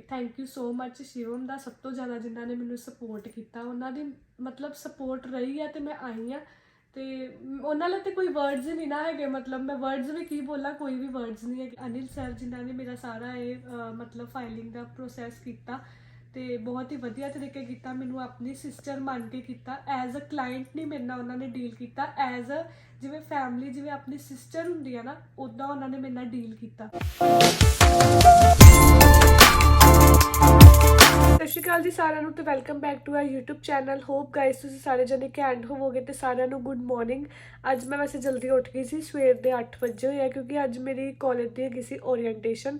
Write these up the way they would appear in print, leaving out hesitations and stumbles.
Thank you ਸੋ ਮੱਚ ਸ਼ਿਵਮ ਦਾ, ਸਭ ਤੋਂ ਜ਼ਿਆਦਾ ਜਿਨ੍ਹਾਂ ਨੇ ਮੈਨੂੰ ਸਪੋਰਟ ਕੀਤਾ। ਉਹਨਾਂ ਦੀ ਮਤਲਬ ਸਪੋਰਟ ਰਹੀ ਹੈ ਤੇ ਮੈਂ ਆਈ ਹਾਂ। ਤੇ ਉਹਨਾਂ ਲਈ ਤੇ ਕੋਈ ਵਰਡਸ ਨਹੀਂ ਨਾ ਹੈਗੇ, ਮਤਲਬ ਮੈਂ ਵਰਡਸ ਵੀ ਕੀ ਬੋਲਾਂ, ਕੋਈ ਵੀ ਵਰਡਸ ਨਹੀਂ ਹੈਗੇ। ਅਨਿਲ ਸਰ ਜਿਨ੍ਹਾਂ ਨੇ ਮੇਰਾ ਸਾਰਾ ਇਹ ਮਤਲਬ ਫਾਈਲਿੰਗ ਦਾ ਪ੍ਰੋਸੈਸ ਕੀਤਾ ਤੇ ਬਹੁਤ ਹੀ ਵਧੀਆ ਤਰੀਕੇ ਕੀਤਾ, ਮੈਨੂੰ ਆਪਣੀ ਸਿਸਟਰ ਮੰਨ ਕੇ ਕੀਤਾ। ਐਜ਼ ਅ ਕਲਾਇੰਟ ਨਹੀਂ ਮੇਰੇ ਨਾਲ ਉਹਨਾਂ ਨੇ ਡੀਲ ਕੀਤਾ, ਐਜ਼ ਅ ਜਿਵੇਂ ਫੈਮਿਲੀ, ਜਿਵੇਂ ਆਪਣੀ ਸਿਸਟਰ ਹੁੰਦੀ ਹੈ ਨਾ, ਉੱਦਾਂ ਉਹਨਾਂ ਨੇ ਮੇਰੇ ਨਾਲ ਡੀਲ ਕੀਤਾ। ਸਤਿ ਸ਼੍ਰੀ ਅਕਾਲ ਜੀ ਸਾਰਿਆਂ ਨੂੰ ਤੇ welcome back to our YouTube channel. Hope guys ਤੁਸੀਂ ਸਾਰੇ ਜਣੇ ਘੈਂਟ ਹੋਵੋਗੇ ਤੇ ਸਾਰਿਆਂ ਨੂੰ ਗੁੱਡ ਮਾਰਨਿੰਗ। ਅੱਜ ਮੈਂ ਵੈਸੇ ਜਲਦੀ ਉੱਠ ਗਈ ਸੀ, ਸਵੇਰ ਦੇ 8 ਵਜੇ ਹੋਏ ਆ, ਕਿਉਂਕਿ ਅੱਜ ਮੇਰੀ ਕਾਲਜ ਦੀ ਹੈਗੀ ਸੀ ਓਰੀਐਂਟੇਸ਼ਨ।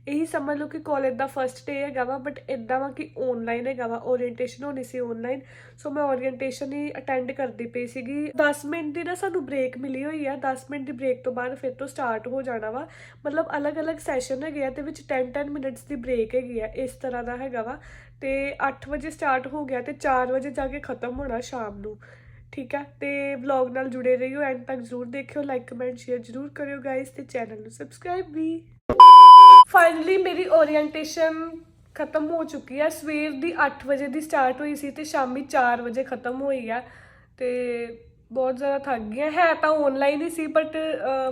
ਇਹੀ ਸਮਝ ਲਓ ਕਿ ਕਾਲਜ ਦਾ ਫਸਟ ਡੇ ਹੈਗਾ ਵਾ, ਬਟ ਇੱਦਾਂ ਵਾ ਕਿ ਔਨਲਾਈਨ ਹੈਗਾ ਵਾ। ਓਰੀਐਂਟੇਸ਼ਨ ਹੋਣੀ ਸੀ ਔਨਲਾਈਨ, ਸੋ ਮੈਂ ਓਰੀਐਂਟੇਸ਼ਨ ਹੀ ਅਟੈਂਡ ਕਰਦੀ ਪਈ ਸੀਗੀ। 10 ਮਿੰਟ ਦੀ ਨਾ ਸਾਨੂੰ ਬ੍ਰੇਕ ਮਿਲੀ ਹੋਈ ਆ, 10 ਮਿੰਟ ਦੀ ਬ੍ਰੇਕ ਤੋਂ ਬਾਅਦ ਫਿਰ ਤੋਂ ਸਟਾਰਟ ਹੋ ਜਾਣਾ ਵਾ। ਮਤਲਬ ਅਲੱਗ-ਅਲੱਗ ਸੈਸ਼ਨ ਹੈਗੇ ਆ ਤੇ ਵਿੱਚ 10-10 ਮਿੰਟਸ ਦੀ ਬ੍ਰੇਕ ਹੈਗੀ ਆ, ਇਸ ਤਰ੍ਹਾਂ ਦਾ ਹੈਗਾ ਵਾ। ਤੇ 8 ਵਜੇ ਸਟਾਰਟ ਹੋ ਗਿਆ ਤੇ 4 ਵਜੇ ਜਾ ਕੇ ਖਤਮ ਹੋਣਾ ਸ਼ਾਮ ਨੂੰ, ਠੀਕ ਹੈ। ਤੇ ਵਲੌਗ ਨਾਲ ਜੁੜੇ ਰਹੀਓ, ਐਂਡ ਤੱਕ ਜ਼ਰੂਰ ਦੇਖਿਓ, ਲਾਈਕ ਕਮੈਂਟ ਸ਼ੇਅਰ ਜ਼ਰੂਰ ਕਰਿਓ ਗਾਇਸ, ਤੇ ਚੈਨਲ ਨੂੰ ਸਬਸਕ੍ਰਾਈਬ ਵੀ। ਫਾਈਨਲੀ ਮੇਰੀ ਓਰੀਐਂਟੇਸ਼ਨ ਖਤਮ ਹੋ ਚੁੱਕੀ ਹੈ। ਸਵੇਰ ਦੀ 8 ਵਜੇ ਦੀ ਸਟਾਰਟ ਹੋਈ ਸੀ ਤੇ ਸ਼ਾਮੀ 4 ਵਜੇ ਖਤਮ ਹੋਈ ਆ। ਤੇ ਬਹੁਤ ਜ਼ਿਆਦਾ ਥੱਕ ਗਈਆਂ। ਹੈ ਤਾਂ ਔਨਲਾਈਨ ਹੀ ਸੀ, ਬਟ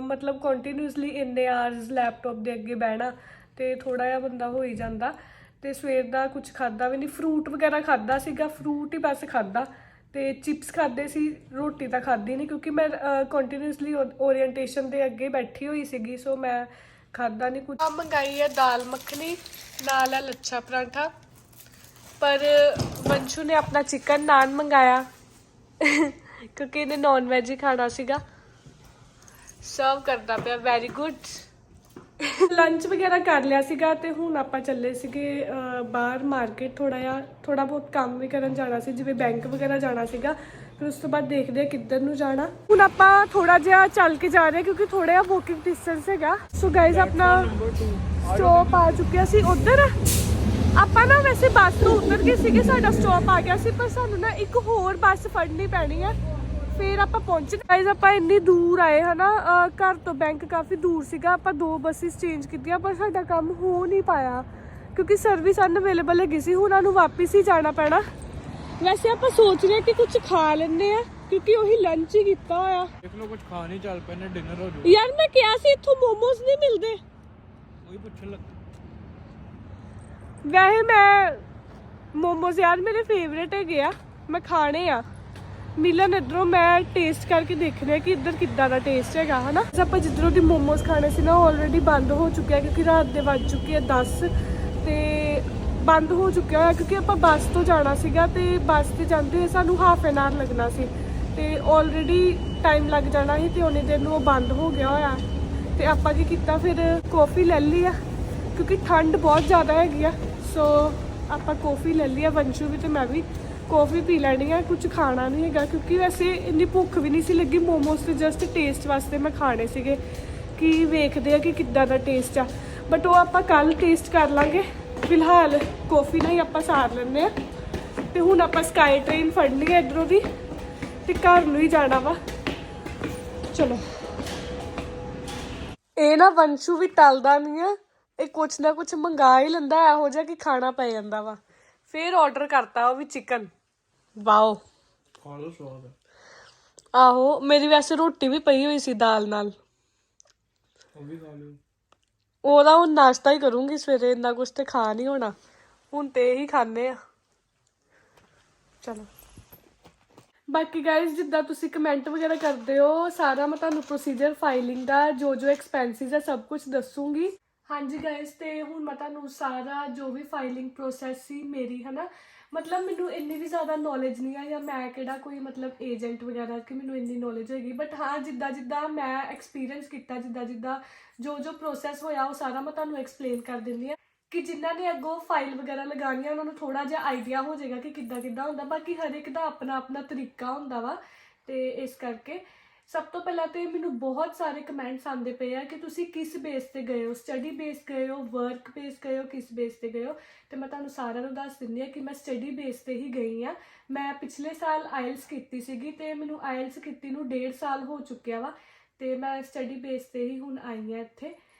ਮਤਲਬ ਕੰਟੀਨਿਊਸਲੀ ਇੰਨੇ ਆਵਰਸ ਲੈਪਟਾਪ ਦੇ ਅੱਗੇ ਬਹਿਣਾ ਤੇ ਥੋੜਾ ਜਿਹਾ ਬੰਦਾ ਹੋ ਹੀ ਜਾਂਦਾ। ਤੇ ਸਵੇਰ ਦਾ ਕੁਝ ਖਾਦਾ ਵੀ ਨਹੀਂ, ਫਰੂਟ ਵਗੈਰਾ ਖਾਦਾ ਸੀਗਾ, ਫਰੂਟ ਹੀ ਬਸ ਖਾਦਾ ਤੇ ਚਿਪਸ ਖਾਦੇ ਸੀ। ਰੋਟੀ ਤਾਂ ਖਾਦੀ ਨਹੀਂ, ਕਿਉਂਕਿ ਮੈਂ ਕੰਟੀਨਿਊਸਲੀ ਓਰੀਐਂਟੇਸ਼ਨ ਦੇ ਅੱਗੇ ਬੈਠੀ ਹੋਈ ਸੀਗੀ, ਸੋ ਮੈਂ ਖਾਦਾ ਨਹੀਂ ਕੁਝ। ਮੰਗਾਈ ਹੈ ਦਾਲ ਮੱਖਣੀ, ਨਾਲ ਹੈ ਲੱਛਾ ਪਰਾਂਠਾ, ਪਰ ਵੰਸ਼ੂ ਨੇ ਆਪਣਾ ਚਿਕਨ ਨਾਨ ਮੰਗਾਇਆ ਕਿਉਂਕਿ ਇਹਨੇ ਨੌਨ ਵੈਜ ਹੀ ਖਾਣਾ ਸੀਗਾ। ਸਰਵ ਕਰਦਾ ਪਿਆ, ਵੈਰੀ ਗੁੱਡ। ਲੰਚ ਵਗੈਰਾ ਕਰ ਲਿਆ ਸੀਗਾ ਤੇ ਹੁਣ ਆਪਾਂ ਚੱਲੇ ਸੀਗੇ ਬਾਹਰ ਮਾਰਕੀਟ, ਥੋੜਾ ਬਹੁਤ ਕੰਮ ਵੀ ਕਰਨ ਜਾਣਾ ਸੀ, ਜਿਵੇਂ ਬੈਂਕ ਵਗੈਰਾ ਜਾਣਾ ਸੀਗਾ। ਫਿਰ ਉਸ ਤੋਂ ਬਾਅਦ ਦੇਖਦੇ ਆ ਕਿੱਧਰ ਨੂੰ ਜਾਣਾ। ਹੁਣ ਆਪਾਂ ਥੋੜਾ ਜਿਹਾ ਚੱਲ ਕੇ ਜਾ ਰਹੇ ਹਾਂ, ਕਿਉਂਕਿ ਥੋੜਾ ਜਿਹਾ ਵਾਕਿੰਗ ਡਿਸਟੈਂਸ ਹੈਗਾ। ਸੋ ਗਾਇਜ਼ ਆਪਣਾ ਸਟਾਪ ਆ ਚੁੱਕਿਆ ਸੀ ਉੱਧਰ। ਆਪਾਂ ਨਾ ਵੈਸੇ ਬੱਸ ਤੋਂ ਉਤਰ ਗਏ ਸੀਗੇ, ਸਾਡਾ ਸਟਾਪ ਆ ਗਿਆ ਸੀ, ਪਰ ਸਾਨੂੰ ਨਾ ਇੱਕ ਹੋਰ ਬੱਸ ਫੜਨੀ ਪੈਣੀ ਹੈ, ਫਿਰ ਆਪਾਂ ਪਹੁੰਚੇ। ਗਾਇਜ਼ ਆਪਾਂ ਇੰਨੀ ਦੂਰ ਆਏ ਹਨਾ, ਘਰ ਤੋਂ ਬੈਂਕ ਕਾਫੀ ਦੂਰ ਸੀਗਾ। ਆਪਾਂ 2 ਬੱਸਿਸ ਚੇਂਜ ਕੀਤੀਆਂ, ਪਰ ਸਾਡਾ ਕੰਮ ਹੋ ਨਹੀਂ ਪਾਇਆ ਕਿਉਂਕਿ ਸਰਵਿਸ ਅਨਅਵੇਲੇਬਲ ਹੈਗੀ ਸੀ। ਹੁਣ ਸਾਨੂੰ ਵਾਪਿਸ ਹੀ ਜਾਣਾ ਪੈਣਾ। ਵੈਸੇ ਆਪਾਂ ਸੋਚ ਰਹੇ ਕਿ ਕੁਝ ਖਾ ਲੈਂਦੇ ਆ, ਕਿਉਂਕਿ ਉਹੀ ਲੰਚ ਹੀ ਕੀਤਾ ਹੋਇਆ। ਦੇਖ ਲੋ ਕੁਝ ਖਾ ਨਹੀਂ, ਚੱਲ ਪੈਨੇ ਡਿਨਰ ਹੋ ਜੂ। ਯਾਰ ਮੈਂ ਕਿਹਾ ਸੀ ਇੱਥੋਂ ਮੋਮੋਸ ਨਹੀਂ ਮਿਲਦੇ, ਉਹੀ ਪੁੱਛਣ ਲੱਗਾ। ਵੈਸੇ ਮੈਂ ਮੋਮੋਸ ਯਾਰ ਮੇਰੇ ਫੇਵਰੇਟ ਹੈਗੇ ਆ, ਮੈਂ ਖਾਣੇ ਆ। ਮਿਲਨ ਇੱਧਰੋਂ ਮੈਂ ਟੇਸਟ ਕਰਕੇ ਦੇਖਦੇ ਆ ਕਿ ਇੱਧਰ ਕਿੱਦਾਂ ਦਾ ਟੇਸਟ ਹੈਗਾ ਹਨਾ। ਆਪਾਂ ਜਿੱਧਰੋਂ ਦੀ ਮੋਮੋਸ ਖਾਣੇ ਸੀ ਨਾ, ਆਲਰੇਡੀ ਬੰਦ ਹੋ ਚੁੱਕਿਆ, ਕਿਉਂਕਿ ਰਾਤ ਦੇ ਵੱਜ ਚੁੱਕੇ ਆ 10 ਤੇ ਬੰਦ ਹੋ ਚੁੱਕਿਆ ਹੋਇਆ, ਕਿਉਂਕਿ ਆਪਾਂ ਬੱਸ ਤੋਂ ਜਾਣਾ ਸੀਗਾ ਤੇ ਬੱਸ ਤੇ ਜਾਂਦੇ ਹੋਏ ਸਾਨੂੰ ਹਾਫ ਐਨ ਆਵਰ ਲੱਗਣਾ ਸੀ ਤੇ ਆਲਰੇਡੀ ਟਾਈਮ ਲੱਗ ਜਾਣਾ ਸੀ, ਤੇ ਉਨੀ ਦੇਰ ਨੂੰ ਉਹ ਬੰਦ ਹੋ ਗਿਆ ਹੋਇਆ। ਤੇ ਆਪਾਂ ਕੀ ਕੀਤਾ, ਫਿਰ ਕੌਫੀ ਲੈ ਲਈ ਆ, ਕਿਉਂਕਿ ਠੰਡ ਬਹੁਤ ਜ਼ਿਆਦਾ ਹੈਗੀ ਆ। ਸੋ ਆਪਾਂ ਕੌਫੀ ਲੈ ਲਈ ਆ, ਵੰਸ਼ੂ ਵੀ ਤੇ ਮੈਂ ਵੀ ਕੌਫੀ ਪੀ ਲੈਣੀ ਆ। ਕੁਝ ਖਾਣਾ ਨਹੀਂ ਹੈਗਾ, ਕਿਉਂਕਿ ਵੈਸੇ ਇੰਨੀ ਭੁੱਖ ਵੀ ਨਹੀਂ ਸੀ ਲੱਗੀ। ਮੋਮੋਸ ਤੇ ਜਸਟ ਟੇਸਟ ਵਾਸਤੇ ਮੈਂ ਖਾਣੇ ਸੀਗੇ, ਕਿ ਵੇਖਦੇ ਆ ਕਿ ਕਿੱਦਾਂ ਦਾ ਟੇਸਟ ਆ, ਬਟ ਉਹ ਆਪਾਂ ਕੱਲ ਟੇਸਟ ਕਰ ਲਾਂਗੇ। ਫਿਲਹਾਲ ਕੌਫੀ ਨਾਲ ਹੀ ਆਪਾਂ ਸਾਰ ਲੈਂਦੇ ਆ। ਤੇ ਹੁਣ ਆਪਾਂ ਸਕਾਈ ਟ੍ਰੇਨ ਫੜਨੀ ਹੈ ਇੱਧਰੋਂ ਦੀ ਤੇ ਘਰ ਨੂੰ ਹੀ ਜਾਣਾ ਵਾ। ਚਲੋ, ਇਹ ਨਾ ਵੰਸ਼ੂ ਵੀ ਟਲਦਾ ਨਹੀਂ ਆ, ਇਹ ਕੁਛ ਨਾ ਕੁਛ ਮੰਗਾ ਹੀ ਲੈਂਦਾ ਇਹੋ ਜਿਹਾ ਕਿ ਖਾਣਾ ਪੈ ਜਾਂਦਾ ਵਾ। ਫਿਰ ਆਰਡਰ ਕਰਤਾ ਉਹ ਵੀ ਚਿਕਨ। ਵਾਓ, ਖਾ ਲੋ, ਸਵਾਦ ਹੈ। ਆਹੋ, ਮੇਰੀ ਵੈਸੇ ਰੋਟੀ ਵੀ ਪਈ ਹੋਈ ਸੀ ਦਾਲ ਨਾਲ, ਉਹ ਵੀ ਖਾ ਲਿਓ। ਉਹਦਾ ਹੁਣ ਨਾਸ਼ਤਾ ਹੀ ਕਰੂੰਗੀ ਸਵੇਰੇ, ਇੰਨਾ ਕੁਛ ਤੇ ਖਾ ਨਹੀਂ ਹੋਣਾ, ਹੁਣ ਤੇ ਇਹੀ ਖਾਂਦੇ ਆ। ਚਲੋ, ਬਾਕੀ ਗਾਇਜ਼ ਜਿੱਦਾਂ ਤੁਸੀਂ ਕਮੈਂਟ ਵਗੈਰਾ ਕਰਦੇ ਹੋ, ਸਾਰਾ ਮੈਂ ਤੁਹਾਨੂੰ ਪ੍ਰੋਸੀਜਰ ਫਾਈਲਿੰਗ ਦਾ ਜੋ ਐਕਸਪੈਂਸਿਸ ਹੈ ਸਭ ਕੁਝ ਦੱਸੂਗੀ। ਹਾਂਜੀ ਗਾਇਜ਼, ਤੇ ਹੁਣ ਮੈਂ ਤੁਹਾਨੂੰ ਸਾਰਾ ਜੋ ਵੀ ਫਾਈਲਿੰਗ ਪ੍ਰੋਸੈਸ ਸੀ ਮੇਰੀ ਹਨਾ, ਮਤਲਬ ਮੈਨੂੰ ਇੰਨੀ ਵੀ ਜ਼ਿਆਦਾ ਨੌਲੇਜ ਨਹੀਂ ਹੈ, ਜਾਂ ਮੈਂ ਕਿਹੜਾ ਕੋਈ ਮਤਲਬ ਏਜੰਟ ਵਗੈਰਾ ਕਿ ਮੈਨੂੰ ਇੰਨੀ ਨੌਲੇਜ ਹੋਏਗੀ, ਬਟ ਹਾਂ ਜਿੱਦਾਂ ਮੈਂ ਐਕਸਪੀਰੀਅੰਸ ਕੀਤਾ, ਜਿੱਦਾਂ ਜੋ ਪ੍ਰੋਸੈਸ ਹੋਇਆ, ਉਹ ਸਾਰਾ ਮੈਂ ਤੁਹਾਨੂੰ ਐਕਸਪਲੇਨ ਕਰ ਦਿੰਦੀ ਹਾਂ, ਕਿ ਜਿਨ੍ਹਾਂ ਨੇ ਅੱਗੋਂ ਫਾਈਲ ਵਗੈਰਾ ਲਗਾਉਣੀ ਆ ਉਹਨਾਂ ਨੂੰ ਥੋੜਾ ਜਿਹਾ ਆਈਡੀਆ ਹੋ ਜਾਏਗਾ ਕਿ ਕਿੱਦਾਂ ਹੁੰਦਾ। ਬਾਕੀ ਹਰ ਇੱਕ ਦਾ ਆਪਣਾ ਤਰੀਕਾ ਹੁੰਦਾ ਵਾ, ਤੇ ਇਸ ਕਰਕੇ ਸਭ ਤੋਂ ਪਹਿਲਾਂ ਤੇ ਮੈਨੂੰ ਬਹੁਤ ਸਾਰੇ ਕਮੈਂਟਸ ਆਉਂਦੇ ਪਏ ਆ ਕਿ ਤੁਸੀਂ ਕਿਸ ਬੇਸ ਤੇ ਗਏ ਹੋ, ਸਟੱਡੀ ਬੇਸ ਗਏ ਹੋ, ਵਰਕ ਬੇਸ ਗਏ ਹੋ, ਕਿਸ ਬੇਸ ਤੇ ਗਏ ਹੋ। ਤੇ ਮੈਂ ਤੁਹਾਨੂੰ ਸਾਰਿਆਂ ਨੂੰ ਦੱਸ ਦਿੰਦੀ ਹਾਂ ਕਿ ਮੈਂ ਸਟੱਡੀ ਬੇਸ ਤੇ ਹੀ ਗਈ ਹਾਂ। ਮੈਂ ਪਿਛਲੇ ਸਾਲ ਆਇਲਸ ਕੀਤੀ ਸੀਗੀ ਤੇ ਮੈਨੂੰ ਆਇਲਸ ਕੀਤੀ ਨੂੰ 1.5 ਸਾਲ ਹੋ ਚੁੱਕਿਆ ਵਾ, ਤੇ ਮੈਂ ਸਟੱਡੀ ਬੇਸ ਤੇ ਹੀ ਹੁਣ ਆਈ ਹਾਂ ਇੱਥੇ।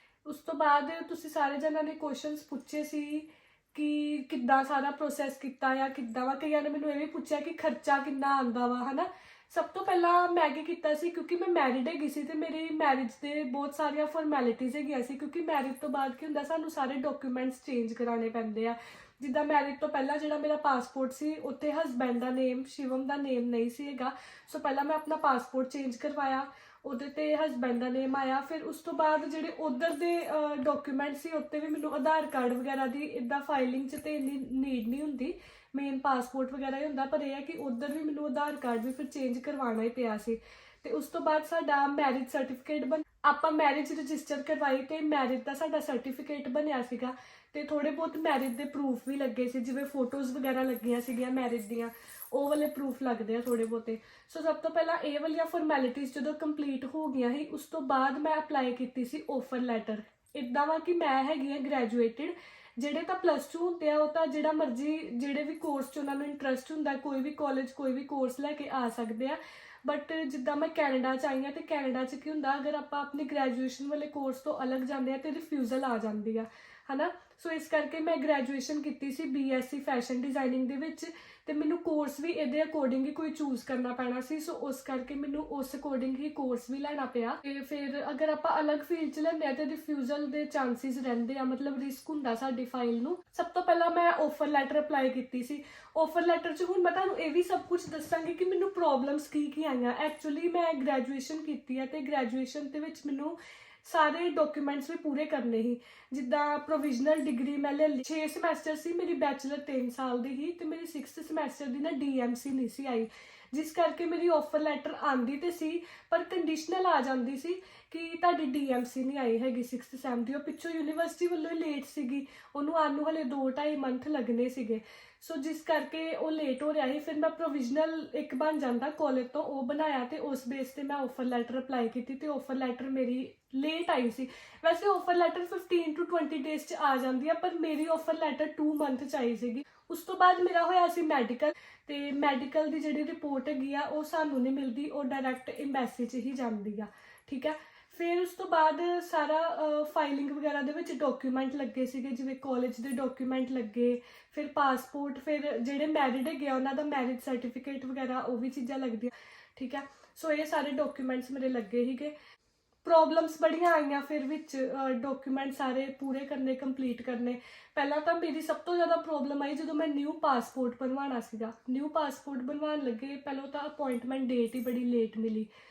ਉਸ ਤੋਂ ਬਾਅਦ ਤੁਸੀਂ ਸਾਰੇ ਜਣਾਂ ਨੇ ਕੁਐਸਚਨਸ ਪੁੱਛੇ ਸੀ ਕਿ ਕਿੱਦਾਂ ਸਾਰਾ ਪ੍ਰੋਸੈਸ ਕੀਤਾ ਆ, ਕਿੱਦਾਂ ਵਾ। ਕਈਆਂ ਨੇ ਮੈਨੂੰ ਇਹ ਵੀ ਪੁੱਛਿਆ ਕਿ ਖਰਚਾ ਕਿੰਨਾ ਆਉਂਦਾ ਵਾ, ਹਨਾ। ਸਭ ਤੋਂ ਪਹਿਲਾਂ ਮੈਂ ਕੀ ਕੀਤਾ ਸੀ, ਕਿਉਂਕਿ ਮੈਂ ਮੈਰਿਡ ਹੈਗੀ ਸੀ ਤੇ ਮੇਰੀ ਮੈਰਿਜ ਦੇ ਬਹੁਤ ਸਾਰੀਆਂ ਫਾਰਮੈਲਿਟੀਜ਼ ਹੈਗੀਆਂ ਸੀ, ਕਿਉਂਕਿ ਮੈਰਿਜ ਤੋਂ ਬਾਅਦ ਕੀ ਹੁੰਦਾ, ਸਾਨੂੰ ਸਾਰੇ ਡਾਕੂਮੈਂਟਸ ਚੇਂਜ ਕਰਾਉਣੇ ਪੈਂਦੇ ਆ। ਜਿੱਦਾਂ ਮੈਰਿਜ ਤੋਂ ਪਹਿਲਾਂ ਜਿਹੜਾ ਮੇਰਾ ਪਾਸਪੋਰਟ ਸੀ, ਉੱਥੇ ਹਸਬੈਂਡ ਦਾ ਨੇਮ, ਸ਼ਿਵਮ ਦਾ ਨੇਮ ਨਹੀਂ ਸੀ ਹੈਗਾ। ਸੋ ਪਹਿਲਾਂ ਮੈਂ ਆਪਣਾ ਪਾਸਪੋਰਟ ਚੇਂਜ ਕਰਵਾਇਆ, ਉਹਦੇ ਤੇ ਹਸਬੈਂਡ ਦਾ ਨੇਮ ਆਇਆ। ਫਿਰ ਉਸ ਤੋਂ ਬਾਅਦ ਜਿਹੜੇ ਉਧਰ ਦੇ ਡਾਕੂਮੈਂਟ ਸੀ, ਉੱਤੇ ਵੀ ਮੈਨੂੰ ਆਧਾਰ ਕਾਰਡ ਵਗੈਰਾ ਦੀ ਇੱਦਾਂ ਫਾਈਲਿੰਗ 'ਚ ਤੇ ਇੰਨੀ ਨੀਡ ਨਹੀਂ ਹੁੰਦੀ, ਮੇਨ ਪਾਸਪੋਰਟ ਵਗੈਰਾ ਹੀ ਹੁੰਦਾ। ਪਰ ਇਹ ਹੈ ਕਿ ਉਧਰ ਵੀ ਮੈਨੂੰ ਆਧਾਰ ਕਾਰਡ ਵੀ ਫਿਰ ਚੇਂਜ ਕਰਵਾਉਣਾ ਹੀ ਪਿਆ ਸੀ। ਤੇ ਉਸ ਤੋਂ ਬਾਅਦ ਸਾਡਾ ਮੈਰਿਜ ਸਰਟੀਫਿਕੇਟ ਆਪਾਂ ਮੈਰਿਜ ਰਜਿਸਟਰ ਕਰਵਾਈ ਤੇ ਮੈਰਿਜ ਦਾ ਸਾਡਾ ਸਰਟੀਫਿਕੇਟ ਬਣਿਆ ਸੀਗਾ। ਤੇ ਥੋੜੇ ਬਹੁਤ ਮੈਰਿਜ ਦੇ ਪ੍ਰੂਫ ਵੀ ਲੱਗੇ ਸੀ, ਜਿਵੇਂ ਫੋਟੋਜ਼ ਵਗੈਰਾ ਲੱਗੀਆਂ ਸੀਗੀਆਂ ਮੈਰਿਜ ਦੀਆਂ, ਉਹ ਵਾਲੇ ਪ੍ਰੂਫ ਲੱਗਦੇ ਆ ਥੋੜੇ ਬਹੁਤੇ। ਸੋ ਸਭ ਤੋਂ ਪਹਿਲਾਂ ਇਹ ਵਾਲੀਆਂ ਫਾਰਮੈਲਿਟੀਜ਼ ਜਦੋਂ ਕੰਪਲੀਟ ਹੋ ਗਈਆਂ ਸੀ, ਉਸ ਤੋਂ ਬਾਅਦ ਮੈਂ ਅਪਲਾਈ ਕੀਤੀ ਸੀ ਆਫਰ ਲੈਟਰ। ਇੱਦਾਂ ਵਾ ਕਿ ਮੈਂ ਹੈਗੀ ਆ ਗ੍ਰੈਜੂਏਟਿਡ, ਜਿਹੜੇ ਤਾਂ +2 ਹੁੰਦੇ ਆ ਉਹ ਤਾਂ ਜਿਹੜਾ ਮਰਜ਼ੀ ਜਿਹੜੇ ਵੀ ਕੋਰਸ 'ਚ ਉਹਨਾਂ ਨੂੰ ਇੰਟਰਸਟ ਹੁੰਦਾ, ਕੋਈ ਵੀ ਕਾਲਜ ਕੋਈ ਵੀ ਕੋਰਸ ਲੈ ਕੇ ਆ ਸਕਦੇ ਆ। ਬਟ ਜਿੱਦਾਂ ਮੈਂ ਕੈਨੇਡਾ 'ਚ ਆਈ ਹਾਂ, ਤੇ ਕੈਨੇਡਾ 'ਚ ਕੀ ਹੁੰਦਾ, ਅਗਰ ਆਪਾਂ ਆਪਣੀ ਗ੍ਰੈਜੂਏਸ਼ਨ ਵਾਲੇ ਕੋਰਸ ਤੋਂ ਅਲੱਗ ਜਾਂਦੇ ਆ ਤੇ ਰਿਫਿਊਜ਼ਲ ਆ ਜਾਂਦੀ ਆ, ਹਨਾ। ਸੋ ਇਸ ਕਰਕੇ ਮੈਂ ਗ੍ਰੈਜੂਏਸ਼ਨ ਕੀਤੀ ਸੀ BSc ਫੈਸ਼ਨ ਡਿਜ਼ਾਈਨਿੰਗ ਦੇ ਵਿੱਚ, ਤੇ ਮੈਨੂੰ ਕੋਰਸ ਵੀ ਇਹਦੇ ਅਕੋਰਡਿੰਗ ਹੀ ਕੋਈ ਚੂਜ਼ ਕਰਨਾ ਪੈਣਾ ਸੀ। ਸੋ ਉਸ ਕਰਕੇ ਮੈਨੂੰ ਉਸ ਅਕੋਰਡਿੰਗ ਹੀ ਕੋਰਸ ਵੀ ਲੈਣਾ ਪਿਆ। ਤੇ ਫਿਰ ਅਗਰ ਆਪਾਂ ਅਲੱਗ ਫੀਲਡ 'ਚ ਲੈਂਦੇ ਆ ਤੇ ਰਿਫਿਊਜ਼ਲ ਦੇ ਚਾਂਸਿਸ ਰਹਿੰਦੇ ਆ, ਮਤਲਬ ਰਿਸਕ ਹੁੰਦਾ ਸਾਡੀ ਫਾਈਲ ਨੂੰ। ਸਭ ਤੋਂ ਪਹਿਲਾਂ ਮੈਂ ਆਫਰ ਲੈਟਰ ਅਪਲਾਈ ਕੀਤੀ ਸੀ। ਆਫਰ ਲੈਟਰ 'ਚ ਹੁਣ ਮੈਂ ਤੁਹਾਨੂੰ ਇਹ ਵੀ ਸਭ ਕੁਝ ਦੱਸਾਂਗੀ ਕਿ ਮੈਨੂੰ ਪ੍ਰੋਬਲਮਸ ਕੀ ਆਈਆਂ। ਐਕਚੁਅਲੀ ਮੈਂ ਗ੍ਰੈਜੂਏਸ਼ਨ ਕੀਤੀ ਹੈ ਤੇ ਗ੍ਰੈਜੂਏਸ਼ਨ ਦੇ ਵਿੱਚ ਮੈਨੂੰ ਸਾਰੇ ਡਾਕੂਮੈਂਟਸ ਵੀ ਪੂਰੇ ਕਰਨੇ ਸੀ। ਜਿੱਦਾਂ ਪ੍ਰੋਵਿਜ਼ਨਲ ਡਿਗਰੀ ਮੈਂ ਲੈ ਲਈ, 6 ਸਮੈਸਟਰ ਸੀ ਮੇਰੀ, ਬੈਚਲਰ 3 ਸਾਲ ਦੀ ਹੀ, ਤੇ ਮੇਰੀ 6th ਸਮੈਸਟਰ ਦੀ ਨਾ DMC ਨਹੀਂ ਸੀ ਆਈ, ਜਿਸ ਕਰਕੇ ਮੇਰੀ ਆਫਰ ਲੈਟਰ ਆਂਦੀ ਤੇ ਸੀ, ਪਰ ਕੰਡੀਸ਼ਨਲ ਆ ਜਾਂਦੀ ਸੀ ਕਿ ਤੁਹਾਡੀ DMC ਨਹੀਂ ਆਈ ਹੈਗੀ 6th ਸੈਮ ਦੀ। ਉਹ ਪਿੱਛੋਂ ਯੂਨੀਵਰਸਿਟੀ ਵੱਲੋਂ ਲੇਟ ਸੀਗੀ, ਉਹਨੂੰ ਆਉਣ ਨੂੰ ਹਲੇ 2-2.5 ਮੰਥ ਲੱਗਣੇ ਸੀਗੇ। ਸੋ ਜਿਸ ਕਰਕੇ ਉਹ ਲੇਟ ਹੋ ਰਿਹਾ ਸੀ। ਫਿਰ ਮੈਂ ਪ੍ਰੋਵਿਜ਼ਨਲ ਇੱਕ ਬਣ ਜਾਂਦਾ ਕਾਲਜ ਤੋਂ, ਉਹ ਬਣਾਇਆ ਤੇ ਉਸ ਬੇਸ ਤੇ ਮੈਂ ਆਫਰ ਲੈਟਰ ਅਪਲਾਈ ਕੀਤੀ ਤੇ ਆਫਰ ਲੈਟਰ ਮੇਰੀ ਲੇਟ ਆਈ ਸੀ। ਵੈਸੇ ਆਫਰ ਲੈਟਰ 15 to 20 ਡੇਜ਼ 'ਚ ਆ ਜਾਂਦੀ ਆ, ਪਰ ਮੇਰੀ ਆਫਰ ਲੈਟਰ 2 ਮੰਥ 'ਚ ਆਈ ਸੀਗੀ। ਉਸ ਤੋਂ ਬਾਅਦ ਮੇਰਾ ਹੋਇਆ ਸੀ ਮੈਡੀਕਲ, ਤੇ ਮੈਡੀਕਲ ਦੀ ਜਿਹੜੀ ਰਿਪੋਰਟ ਹੈਗੀ ਆ ਉਹ ਸਾਨੂੰ ਨਹੀਂ ਮਿਲਦੀ, ਉਹ ਡਾਇਰੈਕਟ ਐਮਬੈਸੀ 'ਚ ਹੀ ਜਾਂਦੀ ਆ, ਠੀਕ ਹੈ। ਫਿਰ ਉਸ ਤੋਂ ਬਾਅਦ ਸਾਰਾ ਫਾਈਲਿੰਗ ਵਗੈਰਾ ਦੇ ਵਿੱਚ ਡਾਕੂਮੈਂਟ ਲੱਗੇ ਸੀਗੇ, ਜਿਵੇਂ ਕਾਲਜ ਦੇ ਡਾਕੂਮੈਂਟ ਲੱਗੇ, ਫਿਰ ਪਾਸਪੋਰਟ, ਫਿਰ ਜਿਹੜੇ ਮੈਰਿਡ ਹੈਗੇ ਆ ਉਹਨਾਂ ਦਾ ਮੈਰਿਜ ਸਰਟੀਫਿਕੇਟ ਵਗੈਰਾ, ਉਹ ਵੀ ਚੀਜ਼ਾਂ ਲੱਗਦੀਆਂ, ਠੀਕ ਹੈ। ਸੋ ਇਹ ਸਾਰੇ ਡਾਕੂਮੈਂਟਸ ਮੇਰੇ ਲੱਗੇ ਸੀਗੇ। ਪ੍ਰੋਬਲਮਸ ਬੜੀਆਂ ਆਈਆਂ ਫਿਰ ਵਿੱਚ, ਡਾਕੂਮੈਂਟ ਸਾਰੇ ਪੂਰੇ ਕਰਨੇ, ਕੰਪਲੀਟ ਕਰਨੇ। ਪਹਿਲਾਂ ਤਾਂ ਮੇਰੀ ਸਭ ਤੋਂ ਜ਼ਿਆਦਾ ਪ੍ਰੋਬਲਮ ਆਈ ਜਦੋਂ ਮੈਂ ਨਿਊ ਪਾਸਪੋਰਟ ਬਣਵਾਉਣਾ ਸੀਗਾ। ਨਿਊ ਪਾਸਪੋਰਟ ਬਣਵਾਉਣ ਲੱਗੇ, ਪਹਿਲਾਂ ਤਾਂ ਅਪਾਇੰਟਮੈਂਟ ਡੇਟ ਹੀ ਬੜੀ ਲੇਟ ਮਿਲੀ,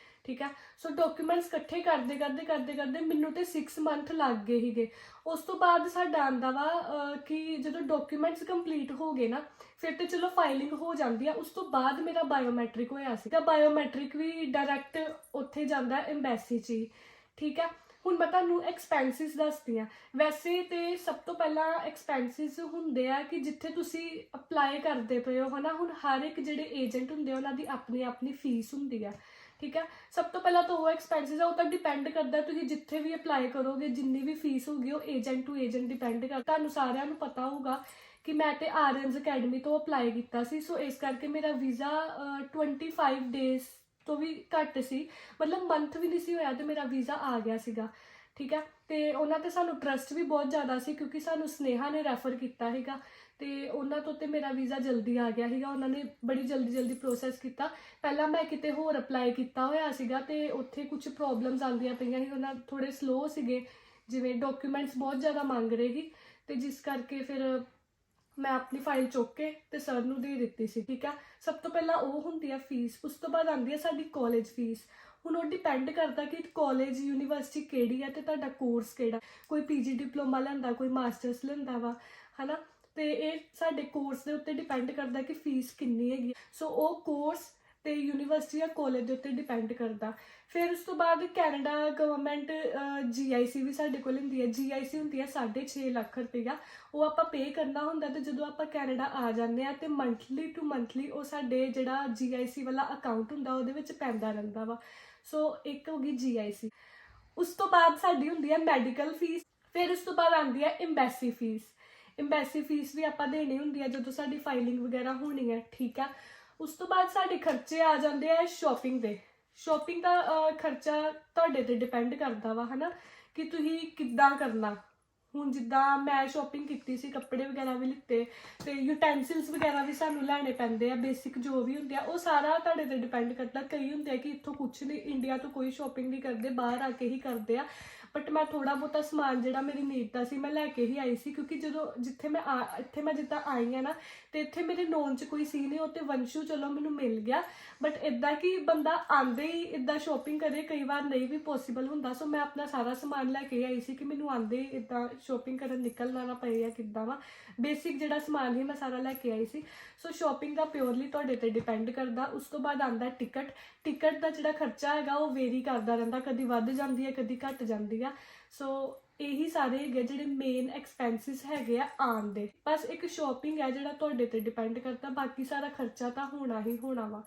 ਠੀਕ ਹੈ। ਸੋ ਡਾਕੂਮੈਂਟਸ ਇਕੱਠੇ ਕਰਦੇ ਮੈਨੂੰ ਤੇ 6 ਮੰਥ ਲੱਗ ਗਏ ਸੀਗੇ। ਉਸ ਤੋਂ ਬਾਅਦ ਸਾਡਾ ਆਉਂਦਾ ਵਾ ਕਿ ਜਦੋਂ ਡਾਕੂਮੈਂਟਸ ਕੰਪਲੀਟ ਹੋ ਗਏ ਨਾ, ਫਿਰ ਤੇ ਚਲੋ ਫਾਈਲਿੰਗ ਹੋ ਜਾਂਦੀ ਆ। ਉਸ ਤੋਂ ਬਾਅਦ ਮੇਰਾ ਬਾਇਓਮੈਟ੍ਰਿਕ ਹੋਇਆ ਸੀ, ਤਾਂ ਬਾਇਓਮੈਟ੍ਰਿਕ ਵੀ ਡਾਇਰੈਕਟ ਉੱਥੇ ਜਾਂਦਾ ਐਮਬੈਸੀ 'ਚ ਹੀ, ਠੀਕ ਹੈ। ਹੁਣ ਮੈਂ ਤੁਹਾਨੂੰ ਐਕਸਪੈਂਸਿਸ ਦੱਸਦੀ ਹਾਂ। ਵੈਸੇ ਤੇ ਸਭ ਤੋਂ ਪਹਿਲਾਂ ਐਕਸਪੈਂਸਿਸ ਹੁੰਦੇ ਆ ਕਿ ਜਿੱਥੇ ਤੁਸੀਂ ਅਪਲਾਈ ਕਰਦੇ ਪਏ ਹੋ, ਹੈ ਨਾ। ਹੁਣ ਹਰ ਇੱਕ ਜਿਹੜੇ ਏਜੰਟ ਹੁੰਦੇ ਆ ਉਹਨਾਂ ਦੀ ਆਪਣੀ ਫੀਸ ਹੁੰਦੀ ਆ, ਠੀਕ ਹੈ। ਸਭ ਤੋਂ ਪਹਿਲਾਂ ਤਾਂ ਉਹ ਐਕਸਪੈਂਸਿਸ ਆ, ਉਹ ਤਾਂ ਡਿਪੈਂਡ ਕਰਦਾ ਤੁਸੀਂ ਜਿੱਥੇ ਵੀ ਅਪਲਾਈ ਕਰੋਗੇ, ਜਿੰਨੀ ਵੀ ਫੀਸ ਹੋਊਗੀ ਉਹ ਏਜੰਟ ਟੂ ਏਜੰਟ ਡਿਪੈਂਡ ਕਰਦਾ। ਤੁਹਾਨੂੰ ਸਾਰਿਆਂ ਨੂੰ ਪਤਾ ਹੋਊਗਾ ਕਿ ਮੈਂ ਤੇ ਆਰਐਨਸ ਅਕੈਡਮੀ ਤੋਂ ਅਪਲਾਈ ਕੀਤਾ ਸੀ। ਸੋ ਇਸ ਕਰਕੇ ਮੇਰਾ ਵੀਜ਼ਾ 25 ਡੇਜ਼ ਤੋਂ ਵੀ ਘੱਟ ਸੀ, ਮਤਲਬ ਮੰਥ ਵੀ ਨਹੀਂ ਸੀ ਹੋਇਆ ਤੇ ਮੇਰਾ ਵੀਜ਼ਾ ਆ ਗਿਆ ਸੀਗਾ, ਠੀਕ ਹੈ। ਤੇ ਉਹਨਾਂ ਤੇ ਸਾਨੂੰ ਟਰਸਟ ਵੀ ਬਹੁਤ ਜ਼ਿਆਦਾ ਸੀ, ਕਿਉਂਕਿ ਸਾਨੂੰ ਸਨੇਹਾ ਨੇ ਰੈਫਰ ਕੀਤਾ ਸੀਗਾ, ਤੇ ਉਹਨਾਂ ਤੋਂ ਤੇ ਮੇਰਾ ਵੀਜ਼ਾ ਜਲਦੀ ਆ ਗਿਆ ਸੀਗਾ। ਉਹਨਾਂ ਨੇ ਬੜੀ ਜਲਦੀ ਪ੍ਰੋਸੈਸ ਕੀਤਾ। ਪਹਿਲਾਂ ਮੈਂ ਕਿਤੇ ਹੋਰ ਅਪਲਾਈ ਕੀਤਾ ਹੋਇਆ ਸੀਗਾ ਤੇ ਉੱਥੇ ਕੁਝ ਪ੍ਰੋਬਲਮਸ ਆਉਂਦੀਆਂ ਪਈਆਂ ਸੀ, ਉਹਨਾਂ ਥੋੜੇ ਸਲੋ ਸੀਗੇ, ਜਿਵੇਂ ਡਾਕੂਮੈਂਟਸ ਬਹੁਤ ਜ਼ਿਆਦਾ ਮੰਗ ਰਹੇ ਸੀ, ਤੇ ਜਿਸ ਕਰਕੇ ਫਿਰ ਮੈਂ ਆਪਣੀ ਫਾਈਲ ਚੁੱਕ ਕੇ ਤੇ ਸਰ ਨੂੰ ਦੇ ਦਿੱਤੀ ਸੀ, ਠੀਕ ਹੈ। ਸਭ ਤੋਂ ਪਹਿਲਾਂ ਉਹ ਹੁੰਦੀ ਆ ਫੀਸ, ਉਸ ਤੋਂ ਬਾਅਦ ਆਉਂਦੀ ਆ ਸਾਡੀ ਕਾਲਜ ਫੀਸ। ਹੁਣ ਉਹ ਡਿਪੈਂਡ ਕਰਦਾ ਕਿ ਕਾਲਜ ਯੂਨੀਵਰਸਿਟੀ ਕਿਹੜੀ ਹੈ ਤੇ ਤੁਹਾਡਾ ਕੋਰਸ ਕਿਹੜਾ। ਕੋਈ PG ਡਿਪਲੋਮਾ ਲੈਂਦਾ, ਕੋਈ ਮਾਸਟਰਸ ਲੈਂਦਾ ਵਾ, ਹੈ ਨਾ। ਤੇ ਇਹ ਸਾਡੇ ਕੋਰਸ ਦੇ ਉੱਤੇ ਡਿਪੈਂਡ ਕਰਦਾ ਕਿ ਫੀਸ ਕਿੰਨੀ ਹੈਗੀ। ਸੋ ਉਹ ਕੋਰਸ ਤੇ ਯੂਨੀਵਰਸਿਟੀ ਜਾਂ ਕਾਲਜ ਦੇ ਉੱਤੇ ਡਿਪੈਂਡ ਕਰਦਾ। ਫਿਰ ਉਸ ਤੋਂ ਬਾਅਦ ਕੈਨੇਡਾ ਗਵਰਨਮੈਂਟ GIC ਵੀ ਸਾਡੇ ਕੋਲ ਹੁੰਦੀ ਹੈ। GIC ਹੁੰਦੀ ਹੈ 6.5 ਲੱਖ ਰੁਪਈਆ, ਉਹ ਆਪਾਂ ਪੇ ਕਰਨਾ ਹੁੰਦਾ। ਤੇ ਜਦੋਂ ਆਪਾਂ ਕੈਨੇਡਾ ਆ ਜਾਂਦੇ ਆ ਤੇ ਮੰਥਲੀ ਟੂ ਮੰਥਲੀ ਉਹ ਸਾਡੇ ਜਿਹੜਾ GIC ਵਾਲਾ ਅਕਾਊਂਟ ਹੁੰਦਾ ਉਹਦੇ ਵਿੱਚ ਪੈਂਦਾ ਰਹਿੰਦਾ ਵਾ। ਸੋ ਇੱਕ ਹੋ ਗਈ GIC। ਉਸ ਤੋਂ ਬਾਅਦ ਸਾਡੀ ਹੁੰਦੀ ਹੈ ਮੈਡੀਕਲ ਫੀਸ। ਫਿਰ ਉਸ ਤੋਂ ਬਾਅਦ ਆਉਂਦੀ ਹੈ ਐਮਬੈਸੀ ਫੀਸ। ਐਮਬੈਸੀ ਫੀਸ ਵੀ ਆਪਾਂ ਦੇਣੀ ਹੁੰਦੀ ਹੈ ਜਦੋਂ ਸਾਡੀ ਫਾਈਲਿੰਗ ਵਗੈਰਾ ਹੋਣੀ ਹੈ, ਠੀਕ ਆ। ਉਸ ਤੋਂ ਬਾਅਦ ਸਾਡੇ ਖਰਚੇ ਆ ਜਾਂਦੇ ਆ ਸ਼ੋਪਿੰਗ ਦੇ। ਸ਼ੋਪਿੰਗ ਦਾ ਖਰਚਾ ਤੁਹਾਡੇ ਤੇ ਡਿਪੈਂਡ ਕਰਦਾ ਵਾ, ਹੈ ਨਾ, ਕਿ ਤੁਸੀਂ ਕਿੱਦਾਂ ਕਰਨਾ, ਹੁਣ ਜਿੱਦਾਂ ਮੈਂ ਸ਼ਾਪਿੰਗ ਕੀਤੀ ਸੀ, ਕੱਪੜੇ ਵਗੈਰਾ ਵੀ ਲਿੱਤੇ ਤੇ ਯੂਟੈਂਸਿਲਸ ਵਗੈਰਾ ਵੀ ਸਾਨੂੰ ਲੈਣੇ ਪੈਂਦੇ ਆ, ਬੇਸਿਕ ਜੋ ਵੀ ਹੁੰਦੇ ਆ ਉਹ ਸਾਰਾ ਤੁਹਾਡੇ ਤੇ ਡਿਪੈਂਡ ਕਰਦਾ। ਕਈ ਹੁੰਦੇ ਆ ਕਿ ਇੱਥੋਂ ਕੁਛ ਨਹੀਂ, ਇੰਡੀਆ ਤੋਂ ਕੋਈ ਸ਼ਾਪਿੰਗ ਨਹੀਂ ਕਰਦੇ, ਬਾਹਰ ਆ ਕੇ ਹੀ ਕਰਦੇ ਆ। ਬਟ ਮੈਂ ਥੋੜਾ ਬਹੁਤਾ ਸਮਾਨ ਜਿਹੜਾ ਮੇਰੀ ਨੀਡ ਦਾ ਸੀ ਮੈਂ ਲੈ ਕੇ ਹੀ ਆਈ ਸੀ, ਕਿਉਂਕਿ ਜਦੋਂ ਇੱਥੇ ਮੈਂ ਜਿੱਦਾਂ ਆਈ ਆ ਨਾ, ਤੇ ਇੱਥੇ ਮੇਰੇ ਨੋਨ 'ਚ ਕੋਈ ਸੀ ਨਹੀਂ, ਉਹ ਤੇ ਵੰਸ਼ੂ ਚਲੋ ਮੈਨੂੰ ਮਿਲ ਗਿਆ। ਬਟ ਇਦਾਂ ਕਿ ਬੰਦਾ ਆਂਦੇ ਹੀ ਇਦਾਂ ਸ਼ਾਪਿੰਗ ਕਰੇ, ਕਈ ਵਾਰ ਨਹੀਂ ਵੀ ਪੋਸੀਬਲ ਹੁੰਦਾ। ਸੋ ਮੈਂ ਆਪਣਾ ਸਾਰਾ ਸਮਾਨ ਲੈ ਕੇ ਆਈ ਸੀ ਕਿ ਮੈਨੂੰ ਆਂਦੇ ਹੀ ਇਦਾਂ ਸ਼ਾਪਿੰਗ ਕਰਨ ਨਿਕਲਣਾ ਨਾ ਪਏ, ਜਾਂ ਕਿੱਦਾਂ ਵਾ। ਬੇਸਿਕ ਜਿਹੜਾ ਸਮਾਨ ਸੀ ਮੈਂ ਸਾਰਾ ਲੈ ਕੇ ਆਈ ਸੀ। ਸੋ ਸ਼ਾਪਿੰਗ ਦਾ ਪਿਓਰਲੀ ਤੁਹਾਡੇ ਤੇ ਡਿਪੈਂਡ ਕਰਦਾ। ਉਸ ਤੋਂ ਬਾਅਦ ਆਂਦਾ ਟਿਕਟ ਦਾ ਜਿਹੜਾ ਖਰਚਾ ਹੈਗਾ ਉਹ ਵੇਰੀ ਕਰਦਾ ਰਹਿੰਦਾ, ਕਦੀ ਵੱਧ ਜਾਂਦੀ ਹੈ, ਕਦੀ ਘਟ ਜਾਂਦੀ ਆ। ਸੋ ਇਹੀ ਸਾਰੇ ਹੈਗੇ ਜਿਹੜੇ ਮੇਨ ਐਕਸਪੈਂਸਿਸ ਹੈਗੇ ਆ ਆਉਣ ਦੇ। ਬਸ ਇੱਕ ਸ਼ਾਪਿੰਗ ਹੈ ਜਿਹੜਾ ਤੁਹਾਡੇ ਤੇ ਡਿਪੈਂਡ ਕਰਦਾ, ਬਾਕੀ ਸਾਰਾ ਖਰਚਾ ਤਾਂ ਹੋਣਾ ਹੀ ਹੋਣਾ ਵਾ,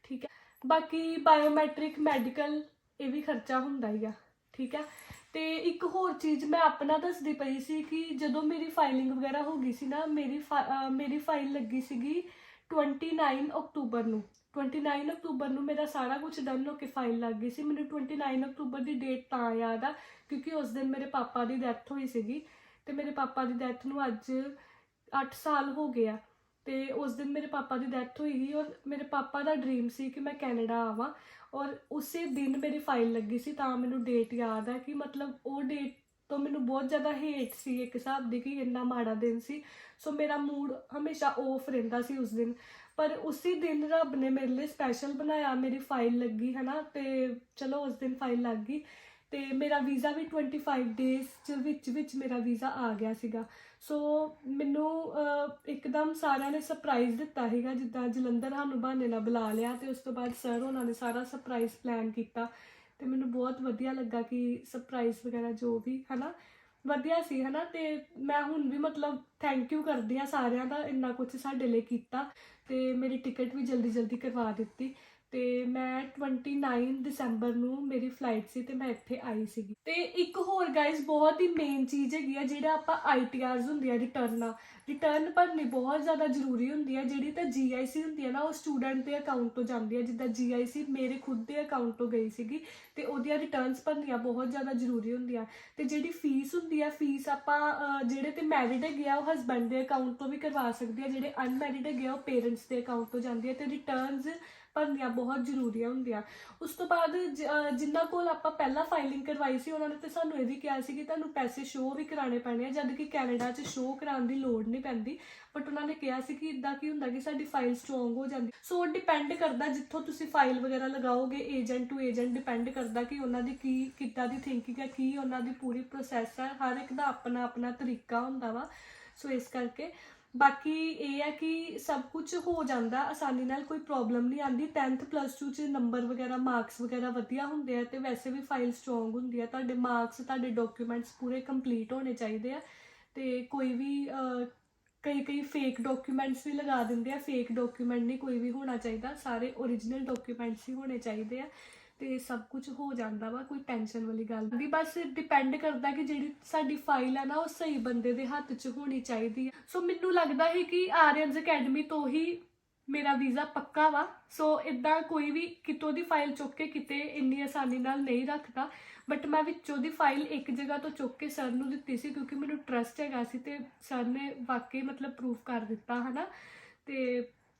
ਠੀਕ ਹੈ। ਬਾਕੀ ਬਾਇਓਮੈਟ੍ਰਿਕ, ਮੈਡੀਕਲ, ਇਹ ਵੀ ਖਰਚਾ ਹੁੰਦਾ ਹੀ ਆ, ਠੀਕ ਹੈ। ਤੇ ਇੱਕ ਹੋਰ ਚੀਜ਼ ਮੈਂ ਆਪਣਾ ਦੱਸਦੀ ਪਈ ਸੀ ਕਿ ਜਦੋਂ ਮੇਰੀ ਫਾਈਲਿੰਗ ਵਗੈਰਾ ਹੋ ਗਈ ਸੀ ਨਾ, ਮੇਰੀ ਫਾਈਲ ਲੱਗੀ ਸੀਗੀ 29 ਅਕਤੂਬਰ ਨੂੰ। 29 ਅਕਤੂਬਰ ਨੂੰ ਮੇਰਾ ਸਾਰਾ ਕੁਝ ਡਨ ਹੋ ਕੇ ਫਾਈਲ ਲੱਗ ਗਈ ਸੀ। ਮੈਨੂੰ 29 ਅਕਤੂਬਰ ਦੀ ਡੇਟ ਤਾਂ ਯਾਦ ਆ ਕਿਉਂਕਿ ਉਸ ਦਿਨ ਮੇਰੇ ਪਾਪਾ ਦੀ ਡੈਥ ਹੋਈ ਸੀਗੀ, ਤੇ ਮੇਰੇ ਪਾਪਾ ਦੀ ਡੈਥ ਨੂੰ ਅੱਜ 8 ਸਾਲ ਹੋ ਗਏ ਆ। ਤੇ ਉਸ ਦਿਨ ਮੇਰੇ ਪਾਪਾ ਦੀ ਡੈਥ ਹੋਈ ਸੀ, ਔਰ ਮੇਰੇ ਪਾਪਾ ਦਾ ਡ੍ਰੀਮ ਸੀ ਕਿ ਮੈਂ ਕੈਨੇਡਾ ਆਵਾਂ, ਔਰ ਉਸੇ ਦਿਨ ਮੇਰੀ ਫਾਈਲ ਲੱਗੀ ਸੀ। ਤਾਂ ਮੈਨੂੰ ਡੇਟ ਯਾਦ ਹੈ ਕਿ ਮਤਲਬ ਉਹ ਡੇਟ ਤੋਂ ਮੈਨੂੰ ਬਹੁਤ ਜ਼ਿਆਦਾ ਹੇਟ ਸੀ ਇੱਕ ਹਿਸਾਬ ਦੀ, ਕਿ ਇੰਨਾ ਮਾੜਾ ਦਿਨ ਸੀ। ਸੋ ਮੇਰਾ ਮੂਡ ਹਮੇਸ਼ਾ ਆਫ ਰਹਿੰਦਾ ਸੀ ਉਸ ਦਿਨ, ਪਰ ਉਸੇ ਦਿਨ ਰੱਬ ਨੇ ਮੇਰੇ ਲਈ ਸਪੈਸ਼ਲ ਬਣਾਇਆ, ਮੇਰੀ ਫਾਈਲ ਲੱਗੀ ਹੈ ਨਾ। ਤੇ ਚਲੋ ਉਸ ਦਿਨ ਫਾਈਲ ਲੱਗ ਗਈ, ਤੇ ਮੇਰਾ ਵੀਜ਼ਾ ਵੀ 25 ਡੇਜ਼ ਵਿੱਚ ਮੇਰਾ ਵੀਜ਼ਾ ਆ ਗਿਆ ਸੀਗਾ। ਸੋ ਮੈਨੂੰ ਇੱਕਦਮ ਸਾਰਿਆਂ ਨੇ ਸਰਪ੍ਰਾਈਜ਼ ਦਿੱਤਾ ਸੀਗਾ, ਜਿੱਦਾਂ ਜਲੰਧਰ ਸਾਨੂੰ ਬਹਾਨੇ ਨਾਲ ਬੁਲਾ ਲਿਆ, ਤੇ ਉਸ ਤੋਂ ਬਾਅਦ ਸਰ ਉਹਨਾਂ ਨੇ ਸਾਰਾ ਸਰਪ੍ਰਾਈਜ਼ ਪਲਾਨ ਕੀਤਾ, ਤੇ ਮੈਨੂੰ ਬਹੁਤ ਵਧੀਆ ਲੱਗਾ ਕਿ ਸਰਪ੍ਰਾਈਜ਼ ਵਗੈਰਾ ਜੋ ਵੀ ਹੈ ਨਾ ਵਧੀਆ ਸੀ, ਹੈ ਨਾ। ਤੇ ਮੈਂ ਹੁਣ ਵੀ ਮਤਲਬ ਥੈਂਕ ਯੂ ਕਰਦੀ ਹਾਂ ਸਾਰਿਆਂ ਦਾ, ਇੰਨਾ ਕੁਝ ਸਾਡੇ ਲਈ ਕੀਤਾ। ਤੇ ਮੇਰੀ ਟਿਕਟ ਵੀ ਜਲਦੀ ਕਰਵਾ ਦਿੱਤੀ, ਤੇ ਮੈਂ 29 ਦਸੰਬਰ ਨੂੰ ਮੇਰੀ ਫਲਾਈਟ ਸੀ, ਤੇ ਮੈਂ ਇੱਥੇ ਆਈ ਸੀਗੀ। ਤੇ ਇੱਕ ਹੋਰ ਗਾਈਜ਼ ਬਹੁਤ ਹੀ ਮੇਨ ਚੀਜ਼ ਹੈਗੀ ਆ, ਜਿਹੜਾ ਆਪਾਂ ITRs ਹੁੰਦੀ ਆ, ਰਿਟਰਨ ਭਰਨੀ ਬਹੁਤ ਜ਼ਿਆਦਾ ਜ਼ਰੂਰੀ ਹੁੰਦੀ ਹੈ। ਜਿਹੜੀ ਤਾਂ GIC ਹੁੰਦੀ ਹੈ ਨਾ, ਉਹ ਸਟੂਡੈਂਟ ਦੇ ਅਕਾਊਂਟ ਤੋਂ ਜਾਂਦੀ ਹੈ। ਜਿੱਦਾਂ GIC ਮੇਰੇ ਖੁਦ ਦੇ ਅਕਾਊਂਟ ਤੋਂ ਗਈ ਸੀਗੀ, ਤੇ ਉਹਦੀਆਂ ਰਿਟਰਨਸ ਭਰਨੀਆਂ ਬਹੁਤ ਜ਼ਿਆਦਾ ਜ਼ਰੂਰੀ ਹੁੰਦੀਆਂ। ਤੇ ਜਿਹੜੀ ਫੀਸ ਹੁੰਦੀ ਆ, ਫੀਸ ਆਪਾਂ ਜਿਹੜੇ ਤੇ ਮੈਰਿਡ ਹੈਗੇ ਆ ਉਹ ਹਸਬੈਂਡ ਦੇ ਅਕਾਊਂਟ ਤੋਂ ਵੀ ਕਰਵਾ ਸਕਦੇ ਆ, ਜਿਹੜੇ ਅਨਮੈਰਿਡ ਹੈਗੇ ਆ ਉਹ ਪੇਰੈਂਟਸ ਦੇ ਅਕਾਊਂਟ ਤੋਂ ਜਾਂਦੀ ਹੈ। ਤੇ ਰਿਟਰਨਸ ਭਰਨੀਆਂ ਬਹੁਤ ਜ਼ਰੂਰੀ ਹੁੰਦੀਆਂ। ਉਸ ਤੋਂ ਬਾਅਦ ਜਿਨ੍ਹਾਂ ਕੋਲ ਆਪਾਂ ਪਹਿਲਾਂ ਫਾਈਲਿੰਗ ਕਰਵਾਈ ਸੀ, ਉਹਨਾਂ ਨੇ ਤਾਂ ਸਾਨੂੰ ਇਹ ਵੀ ਕਿਹਾ ਸੀ ਕਿ ਤੁਹਾਨੂੰ ਪੈਸੇ ਸ਼ੋਅ ਵੀ ਕਰਾਉਣੇ ਪੈਣੇ ਆ, ਜਦ ਕਿ ਕੈਨੇਡਾ 'ਚ ਸ਼ੋਅ ਕਰਾਉਣ ਦੀ ਲੋੜ ਨਹੀਂ ਪੈਂਦੀ। ਬਟ ਉਹਨਾਂ ਨੇ ਕਿਹਾ ਸੀ ਕਿ ਇੱਦਾਂ ਕੀ ਹੁੰਦਾ ਕਿ ਸਾਡੀ ਫਾਈਲ ਸਟਰੋਂਗ ਹੋ ਜਾਂਦੀ। ਸੋ ਡਿਪੈਂਡ ਕਰਦਾ ਜਿੱਥੋਂ ਤੁਸੀਂ ਫਾਈਲ ਵਗੈਰਾ ਲਗਾਓਗੇ, ਏਜੰਟ ਟੂ ਏਜੰਟ ਡਿਪੈਂਡ ਕਰਦਾ ਕਿ ਉਹਨਾਂ ਦੀ ਕਿੱਦਾਂ ਦੀ ਥਿੰਕਿੰਗ ਹੈ, ਕੀ ਉਹਨਾਂ ਦੀ ਪੂਰੀ ਪ੍ਰੋਸੈਸ ਹੈ। ਹਰ ਇੱਕ ਦਾ ਆਪਣਾ ਤਰੀਕਾ ਹੁੰਦਾ ਵਾ। ਸੋ ਇਸ ਕਰਕੇ ਬਾਕੀ ਇਹ ਹੈ ਕਿ ਸਭ ਕੁਝ ਹੋ ਜਾਂਦਾ ਆਸਾਨੀ ਨਾਲ, ਕੋਈ ਪ੍ਰੋਬਲਮ ਨਹੀਂ ਆਉਂਦੀ। 10th +2 'ਚ ਨੰਬਰ ਵਗੈਰਾ, ਮਾਰਕਸ ਵਗੈਰਾ ਵਧੀਆ ਹੁੰਦੇ ਆ, ਤੇ ਵੈਸੇ ਵੀ ਫਾਈਲ ਸਟਰੋਂਗ ਹੁੰਦੀ ਆ। ਤੁਹਾਡੇ ਮਾਰਕਸ, ਤੁਹਾਡੇ ਡਾਕੂਮੈਂਟਸ ਪੂਰੇ ਕੰਪਲੀਟ ਹੋਣੇ ਚਾਹੀਦੇ ਆ, ਤੇ ਕੋਈ ਵੀ ਕਈ ਫੇਕ ਡਾਕੂਮੈਂਟਸ ਵੀ ਲਗਾ ਦਿੰਦੇ ਆ। ਫੇਕ ਡਾਕੂਮੈਂਟ ਨਹੀਂ ਕੋਈ ਵੀ ਹੋਣਾ ਚਾਹੀਦਾ, ਸਾਰੇ ਓਰੀਜਨਲ ਡਾਕੂਮੈਂਟਸ ਹੀ ਹੋਣੇ ਚਾਹੀਦੇ ਆ, ਤੇ ਸਭ ਕੁਝ ਹੋ ਜਾਂਦਾ ਵਾ, ਕੋਈ ਟੈਨਸ਼ਨ ਵਾਲੀ ਗੱਲ ਨਹੀਂ। ਬਸ ਡਿਪੈਂਡ ਕਰਦਾ ਕਿ ਜਿਹੜੀ ਸਾਡੀ ਫਾਈਲ ਆ ਨਾ ਉਹ ਸਹੀ ਬੰਦੇ ਦੇ ਹੱਥ 'ਚ ਹੋਣੀ ਚਾਹੀਦੀ ਆ। ਸੋ ਮੈਨੂੰ ਲੱਗਦਾ ਹੈ ਕਿ ਆਰੀਅਨਸ ਅਕੈਡਮੀ ਤੋਂ ਹੀ ਮੇਰਾ ਵੀਜ਼ਾ ਪੱਕਾ ਵਾ। ਸੋ ਇੱਦਾਂ ਕੋਈ ਵੀ ਕਿਤੋਂ ਦੀ ਫਾਈਲ ਚੁੱਕ ਕੇ ਕਿਤੇ ਇੰਨੀ ਆਸਾਨੀ ਨਾਲ ਨਹੀਂ ਰੱਖਦਾ। ਬਟ ਮੈਂ ਵਿੱਚੋਂ ਦੀ ਫਾਈਲ ਇੱਕ ਜਗ੍ਹਾ ਤੋਂ ਚੁੱਕ ਕੇ ਸਰ ਨੂੰ ਦਿੱਤੀ ਸੀ, ਕਿਉਂਕਿ ਮੈਨੂੰ ਟਰਸਟ ਹੈਗਾ ਸੀ, ਤੇ ਸਰ ਨੇ ਵਾਕਈ ਮਤਲਬ ਪ੍ਰੂਫ ਕਰ ਦਿੱਤਾ ਹੈ ਨਾ। ਤੇ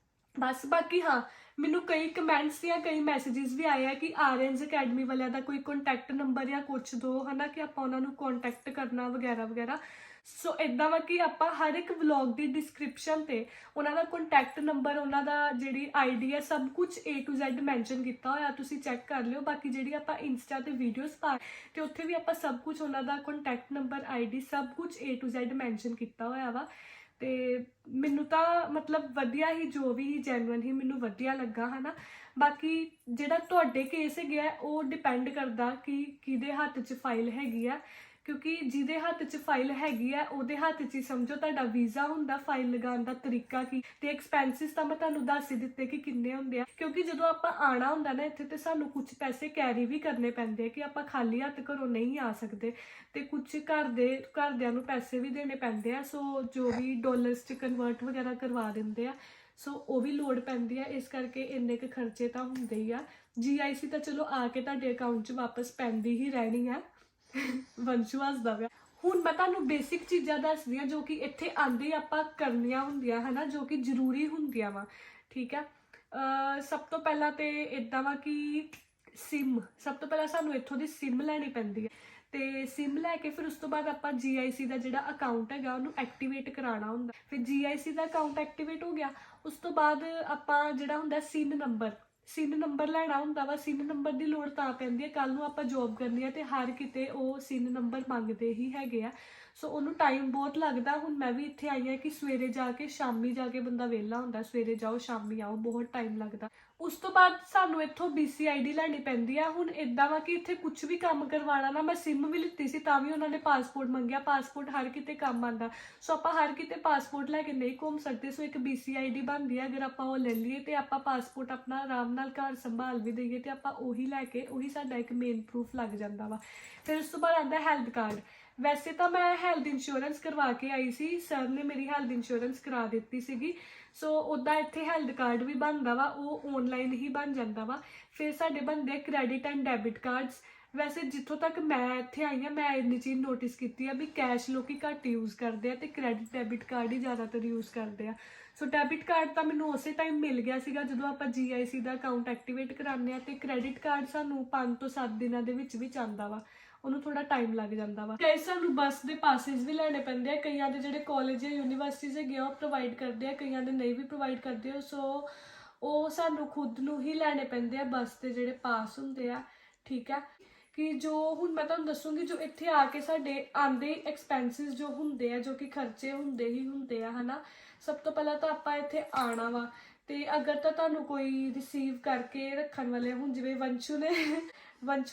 ਬਸ ਬਾਕੀ ਹਾਂ, ਮੈਨੂੰ ਕਈ ਕਮੈਂਟਸ ਜਾਂ ਕਈ ਮੈਸੇजेस ਵੀ ਆਏ ਆ ਕਿ ਆਰੀਅਨਸ ਅਕੈਡਮੀ ਵਾਲਿਆਂ ਦਾ ਕੋਈ ਕੰਟੈਕਟ ਨੰਬਰ ਜਾਂ ਕੁਛ ਦਿਓ, ਹੈ ਨਾ, ਕਿ ਆਪਾਂ ਉਹਨਾਂ ਨੂੰ ਕੰਟੈਕਟ ਕਰਨਾ ਵਗੈਰਾ। ਸੋ ਇੱਦਾਂ ਵਾ ਕਿ ਆਪਾਂ ਹਰ ਇੱਕ ਵਲੌਗ ਦੀ ਡਿਸਕ੍ਰਿਪਸ਼ਨ 'ਤੇ ਉਹਨਾਂ ਦਾ ਕੰਟੈਕਟ ਨੰਬਰ, ਉਹਨਾਂ ਦਾ ਜਿਹੜੀ ID ਹੈ, ਸਭ ਕੁਝ A to Z ਮੈਂਸ਼ਨ ਕੀਤਾ ਹੋਇਆ, ਤੁਸੀਂ ਚੈੱਕ ਕਰ ਲਿਓ। ਬਾਕੀ ਜਿਹੜੀ ਆਪਾਂ ਇੰਸਟਾ 'ਤੇ ਵੀਡੀਓਜ਼ ਪਾ, ਤੇ ਉੱਥੇ ਵੀ ਆਪਾਂ ਸਭ ਕੁਝ ਉਹਨਾਂ ਦਾ ਕੰਟੈਕਟ ਨੰਬਰ, ID ਸਭ ਕੁਝ A to Z ਮੈਂਸ਼ਨ ਕੀਤਾ ਹੋਇਆ ਵਾ। ਤੇ ਮੈਨੂੰ ਤਾਂ ਮਤਲਬ ਵਧੀਆ ਹੀ, ਜੋ ਵੀ ਜੈਨੂਅਨ ਹੀ ਮੈਨੂੰ ਵਧੀਆ ਲੱਗਾ, ਹੈ ਨਾ। ਬਾਕੀ ਜਿਹੜਾ ਤੁਹਾਡੇ ਕੇਸ ਹੈਗਾ ਉਹ ਡਿਪੈਂਡ ਕਰਦਾ ਕਿ ਕਿਹਦੇ ਹੱਥ 'ਚ ਫਾਈਲ ਹੈਗੀ ਆ, ਕਿਉਂਕਿ ਜਿਹਦੇ ਹੱਥ 'ਚ ਫਾਈਲ ਹੈਗੀ ਆ ਉਹਦੇ ਹੱਥ 'ਚ ਹੀ ਸਮਝੋ ਤੁਹਾਡਾ ਵੀਜ਼ਾ ਹੁੰਦਾ। ਫਾਈਲ ਲਗਾਉਣ ਦਾ ਤਰੀਕਾ ਕੀ, ਤੇ ਐਕਸਪੈਂਸਿਸ ਤਾਂ ਮੈਂ ਤੁਹਾਨੂੰ ਦੱਸ ਹੀ ਦਿੱਤੇ ਕਿ ਕਿੰਨੇ ਹੁੰਦੇ ਆ, ਕਿਉਂਕਿ ਜਦੋਂ ਆਪਾਂ ਆਉਣਾ ਹੁੰਦਾ ਨਾ ਇੱਥੇ, ਤੇ ਸਾਨੂੰ ਕੁਝ ਪੈਸੇ ਕੈਰੀ ਵੀ ਕਰਨੇ ਪੈਂਦੇ ਆ, ਕਿ ਆਪਾਂ ਖਾਲੀ ਹੱਥ ਘਰੋਂ ਨਹੀਂ ਆ ਸਕਦੇ, ਤੇ ਕੁਝ ਘਰਦਿਆਂ ਨੂੰ ਪੈਸੇ ਵੀ ਦੇਣੇ ਪੈਂਦੇ ਆ। ਸੋ ਜੋ ਵੀ ਡਾਲਰਸ 'ਚ ਕਨਵਰਟ ਵਗੈਰਾ ਕਰਵਾ ਦਿੰਦੇ ਆ, ਸੋ ਉਹ ਵੀ ਲੋੜ ਪੈਂਦੀ ਆ। ਇਸ ਕਰਕੇ ਇੰਨੇ ਕੁ ਖਰਚੇ ਤਾਂ ਹੁੰਦੇ ਹੀ ਆ। GIC ਤਾਂ ਚਲੋ ਆ ਕੇ ਤੁਹਾਡੇ ਅਕਾਊਂਟ 'ਚ ਵਾਪਸ ਪੈਂਦੀ ਹੀ ਰਹਿਣੀ ਆ। ਵੰਸ਼ੂ ਹੱਸਦਾ ਪਿਆ। ਹੁਣ ਮੈਂ ਤੁਹਾਨੂੰ ਬੇਸਿਕ ਚੀਜ਼ਾਂ ਦੱਸਦੀ ਹਾਂ ਜੋ ਕਿ ਇੱਥੇ ਆਂਦੇ ਆਪਾਂ ਕਰਨੀਆਂ ਹੁੰਦੀਆਂ ਹਨਾ, ਜੋ ਕਿ ਜ਼ਰੂਰੀ ਹੁੰਦੀਆਂ ਵਾ। ਠੀਕ ਹੈ, ਸਭ ਤੋਂ ਪਹਿਲਾਂ ਤੇ ਇਦਾਂ ਵਾ ਕਿ ਸਿਮ, ਸਭ ਤੋਂ ਪਹਿਲਾਂ ਸਾਨੂੰ ਇੱਥੋਂ ਦੀ ਸਿਮ ਲੈਣੀ ਪੈਂਦੀ ਹੈ ਤੇ ਸਿਮ ਲੈ ਕੇ ਫਿਰ ਉਸ ਤੋਂ ਬਾਅਦ ਆਪਾਂ GIC ਦਾ ਜਿਹੜਾ ਅਕਾਊਂਟ ਹੈਗਾ ਉਹਨੂੰ ਐਕਟੀਵੇਟ ਕਰਾਉਣਾ ਹੁੰਦਾ। ਫਿਰ GIC ਦਾ ਅਕਾਊਂਟ ਐਕਟੀਵੇਟ ਹੋ ਗਿਆ, ਉਸ ਤੋਂ ਬਾਅਦ ਆਪਾਂ ਜਿਹੜਾ ਹੁੰਦਾ ਸਿਨ ਨੰਬਰ ਲੈਣਾ ਹੁੰਦਾ ਵਾ। ਸਿਨ ਨੰਬਰ ਦੀ ਲੋੜ ਤਾਂ ਪੈਂਦੀ ਹੈ ਕੱਲ ਨੂੰ ਆਪਾਂ ਜੋਬ ਕਰਨੀ ਹੈ ਤੇ ਹਰ ਕਿਤੇ ਉਹ ਸਿਨ ਨੰਬਰ ਮੰਗਦੇ ਹੀ ਹੈਗੇ ਆ, ਸੋ ਉਹਨੂੰ ਟਾਈਮ ਬਹੁਤ ਲੱਗਦਾ। ਹੁਣ ਮੈਂ ਵੀ ਇੱਥੇ ਆਈ ਹਾਂ ਕਿ ਸਵੇਰੇ ਜਾ ਕੇ ਸ਼ਾਮੀ ਜਾ ਕੇ ਬੰਦਾ ਵਿਹਲਾ ਹੁੰਦਾ, ਸਵੇਰੇ ਜਾਓ ਸ਼ਾਮੀ ਆਓ, ਬਹੁਤ ਟਾਈਮ ਲੱਗਦਾ। ਉਸ ਤੋਂ ਬਾਅਦ ਸਾਨੂੰ ਇੱਥੋਂ BC ID ਲੈਣੀ ਪੈਂਦੀ ਆ। ਹੁਣ ਇੱਦਾਂ ਵਾ ਕਿ ਇੱਥੇ ਕੁਝ ਵੀ ਕੰਮ ਕਰਵਾਉਣਾ ਨਾ, ਮੈਂ ਸਿਮ ਵੀ ਲਿੱਤੀ ਸੀ ਤਾਂ ਵੀ ਉਹਨਾਂ ਨੇ ਪਾਸਪੋਰਟ ਮੰਗਿਆ। ਪਾਸਪੋਰਟ ਹਰ ਕਿਤੇ ਕੰਮ ਆਉਂਦਾ, ਸੋ ਆਪਾਂ ਹਰ ਕਿਤੇ ਪਾਸਪੋਰਟ ਲੈ ਕੇ ਨਹੀਂ ਘੁੰਮ ਸਕਦੇ, ਸੋ ਇੱਕ BC ID ਬਣਦੀ ਹੈ। ਅਗਰ ਆਪਾਂ ਉਹ ਲੈ ਲਈਏ ਤੇ ਆਪਾਂ ਪਾਸਪੋਰਟ ਆਪਣਾ ਆਰਾਮ ਨਾਲ ਘਰ ਸੰਭਾਲ ਵੀ ਦਈਏ ਤੇ ਆਪਾਂ ਉਹੀ ਲੈ ਕੇ, ਉਹੀ ਸਾਡਾ ਇੱਕ ਮੇਨ ਪ੍ਰੂਫ ਲੱਗ ਜਾਂਦਾ ਵਾ। ਫਿਰ ਉਸ ਤੋਂ ਬਾਅਦ ਆਉਂਦਾ ਹੈਲਥ ਕਾਰਡ। ਵੈਸੇ ਤਾਂ ਮੈਂ ਹੈਲਥ ਇੰਸ਼ੋਰੈਂਸ ਕਰਵਾ ਕੇ ਆਈ ਸੀ, ਸਰ ਨੇ ਮੇਰੀ ਹੈਲਥ ਇੰਸ਼ੋਰੈਂਸ ਕਰਾ ਦਿੱਤੀ ਸੀਗੀ, ਸੋ ਉੱਦਾਂ ਇੱਥੇ ਹੈਲਥ ਕਾਰਡ ਵੀ ਬਣਦਾ ਵਾ, ਉਹ ਔਨਲਾਈਨ ਹੀ ਬਣ ਜਾਂਦਾ ਵਾ। ਫਿਰ ਸਾਡੇ ਬਣਦੇ ਕ੍ਰੈਡਿਟ ਐਂਡ ਡੈਬਿਟ ਕਾਰਡਸ। ਵੈਸੇ ਜਿੱਥੋਂ ਤੱਕ ਮੈਂ ਇੱਥੇ ਆਈ ਹਾਂ ਮੈਂ ਇੰਨੀ ਚੀਜ਼ ਨੋਟਿਸ ਕੀਤੀ ਆ ਵੀ ਕੈਸ਼ ਲੋਕੀ ਘੱਟ ਯੂਜ਼ ਕਰਦੇ ਆ ਤੇ ਕ੍ਰੈਡਿਟ ਡੈਬਿਟ ਕਾਰਡ ਹੀ ਜ਼ਿਆਦਾਤਰ ਯੂਜ਼ ਕਰਦੇ ਆ। ਸੋ ਡੈਬਿਟ ਕਾਰਡ ਤਾਂ ਮੈਨੂੰ ਉਸੇ ਟਾਈਮ ਮਿਲ ਗਿਆ ਸੀਗਾ ਜਦੋਂ ਆਪਾਂ GIC ਦਾ ਅਕਾਊਂਟ ਐਕਟੀਵੇਟ ਕਰਾਉਂਦੇ ਆ, ਤੇ ਕ੍ਰੈਡਿਟ ਕਾਰਡ ਸਾਨੂੰ 5 ਤੋਂ 7 ਦਿਨਾਂ ਦੇ ਵਿੱਚ ਆਉਂਦਾ ਵਾ, ਉਹਨੂੰ ਥੋੜਾ ਟਾਈਮ ਲੱਗ ਜਾਂਦਾ ਵਾ। ਕਈ ਸਾਨੂੰ ਬੱਸ ਦੇ ਪਾਸਿਸ ਵੀ ਲੈਣੇ ਪੈਂਦੇ ਆ, ਕਈਆਂ ਦੇ ਜਿਹੜੇ ਕਾਲਜ ਜਾਂ ਯੂਨੀਵਰਸਿਟੀਜ਼ ਹੈਗੇ ਆ ਉਹ ਪ੍ਰੋਵਾਈਡ ਕਰਦੇ ਆ, ਕਈਆਂ ਦੇ ਨਹੀਂ ਵੀ ਪ੍ਰੋਵਾਈਡ ਕਰਦੇ ਆ, ਸੋ ਉਹ ਸਾਨੂੰ ਖੁਦ ਨੂੰ ਹੀ ਲੈਣੇ ਪੈਂਦੇ ਆ ਬੱਸ ਦੇ ਜਿਹੜੇ ਪਾਸ ਹੁੰਦੇ ਆ। ਠੀਕ ਹੈ, ਕਿ ਜੋ ਹੁਣ ਮੈਂ ਤੁਹਾਨੂੰ ਦੱਸੂਗੀ ਜੋ ਇੱਥੇ ਆ ਕੇ ਸਾਡੇ ਆਂਦੇ ਐਕਸਪੈਂਸਿਸ ਜੋ ਹੁੰਦੇ ਆ, ਜੋ ਕਿ ਖਰਚੇ ਹੁੰਦੇ ਹੀ ਹੁੰਦੇ ਆ ਹਨਾ। ਸਭ ਤੋਂ ਪਹਿਲਾਂ ਤਾਂ ਆਪਾਂ ਇੱਥੇ ਆਣਾ ਵਾ, ਤੇ ਅਗਰ ਤਾਂ ਤੁਹਾਨੂੰ ਕੋਈ ਰਿਸੀਵ ਕਰਕੇ ਰੱਖਣ ਵਾਲੇ, ਹੁਣ ਜਿਵੇਂ ਵੰਸ਼ੂ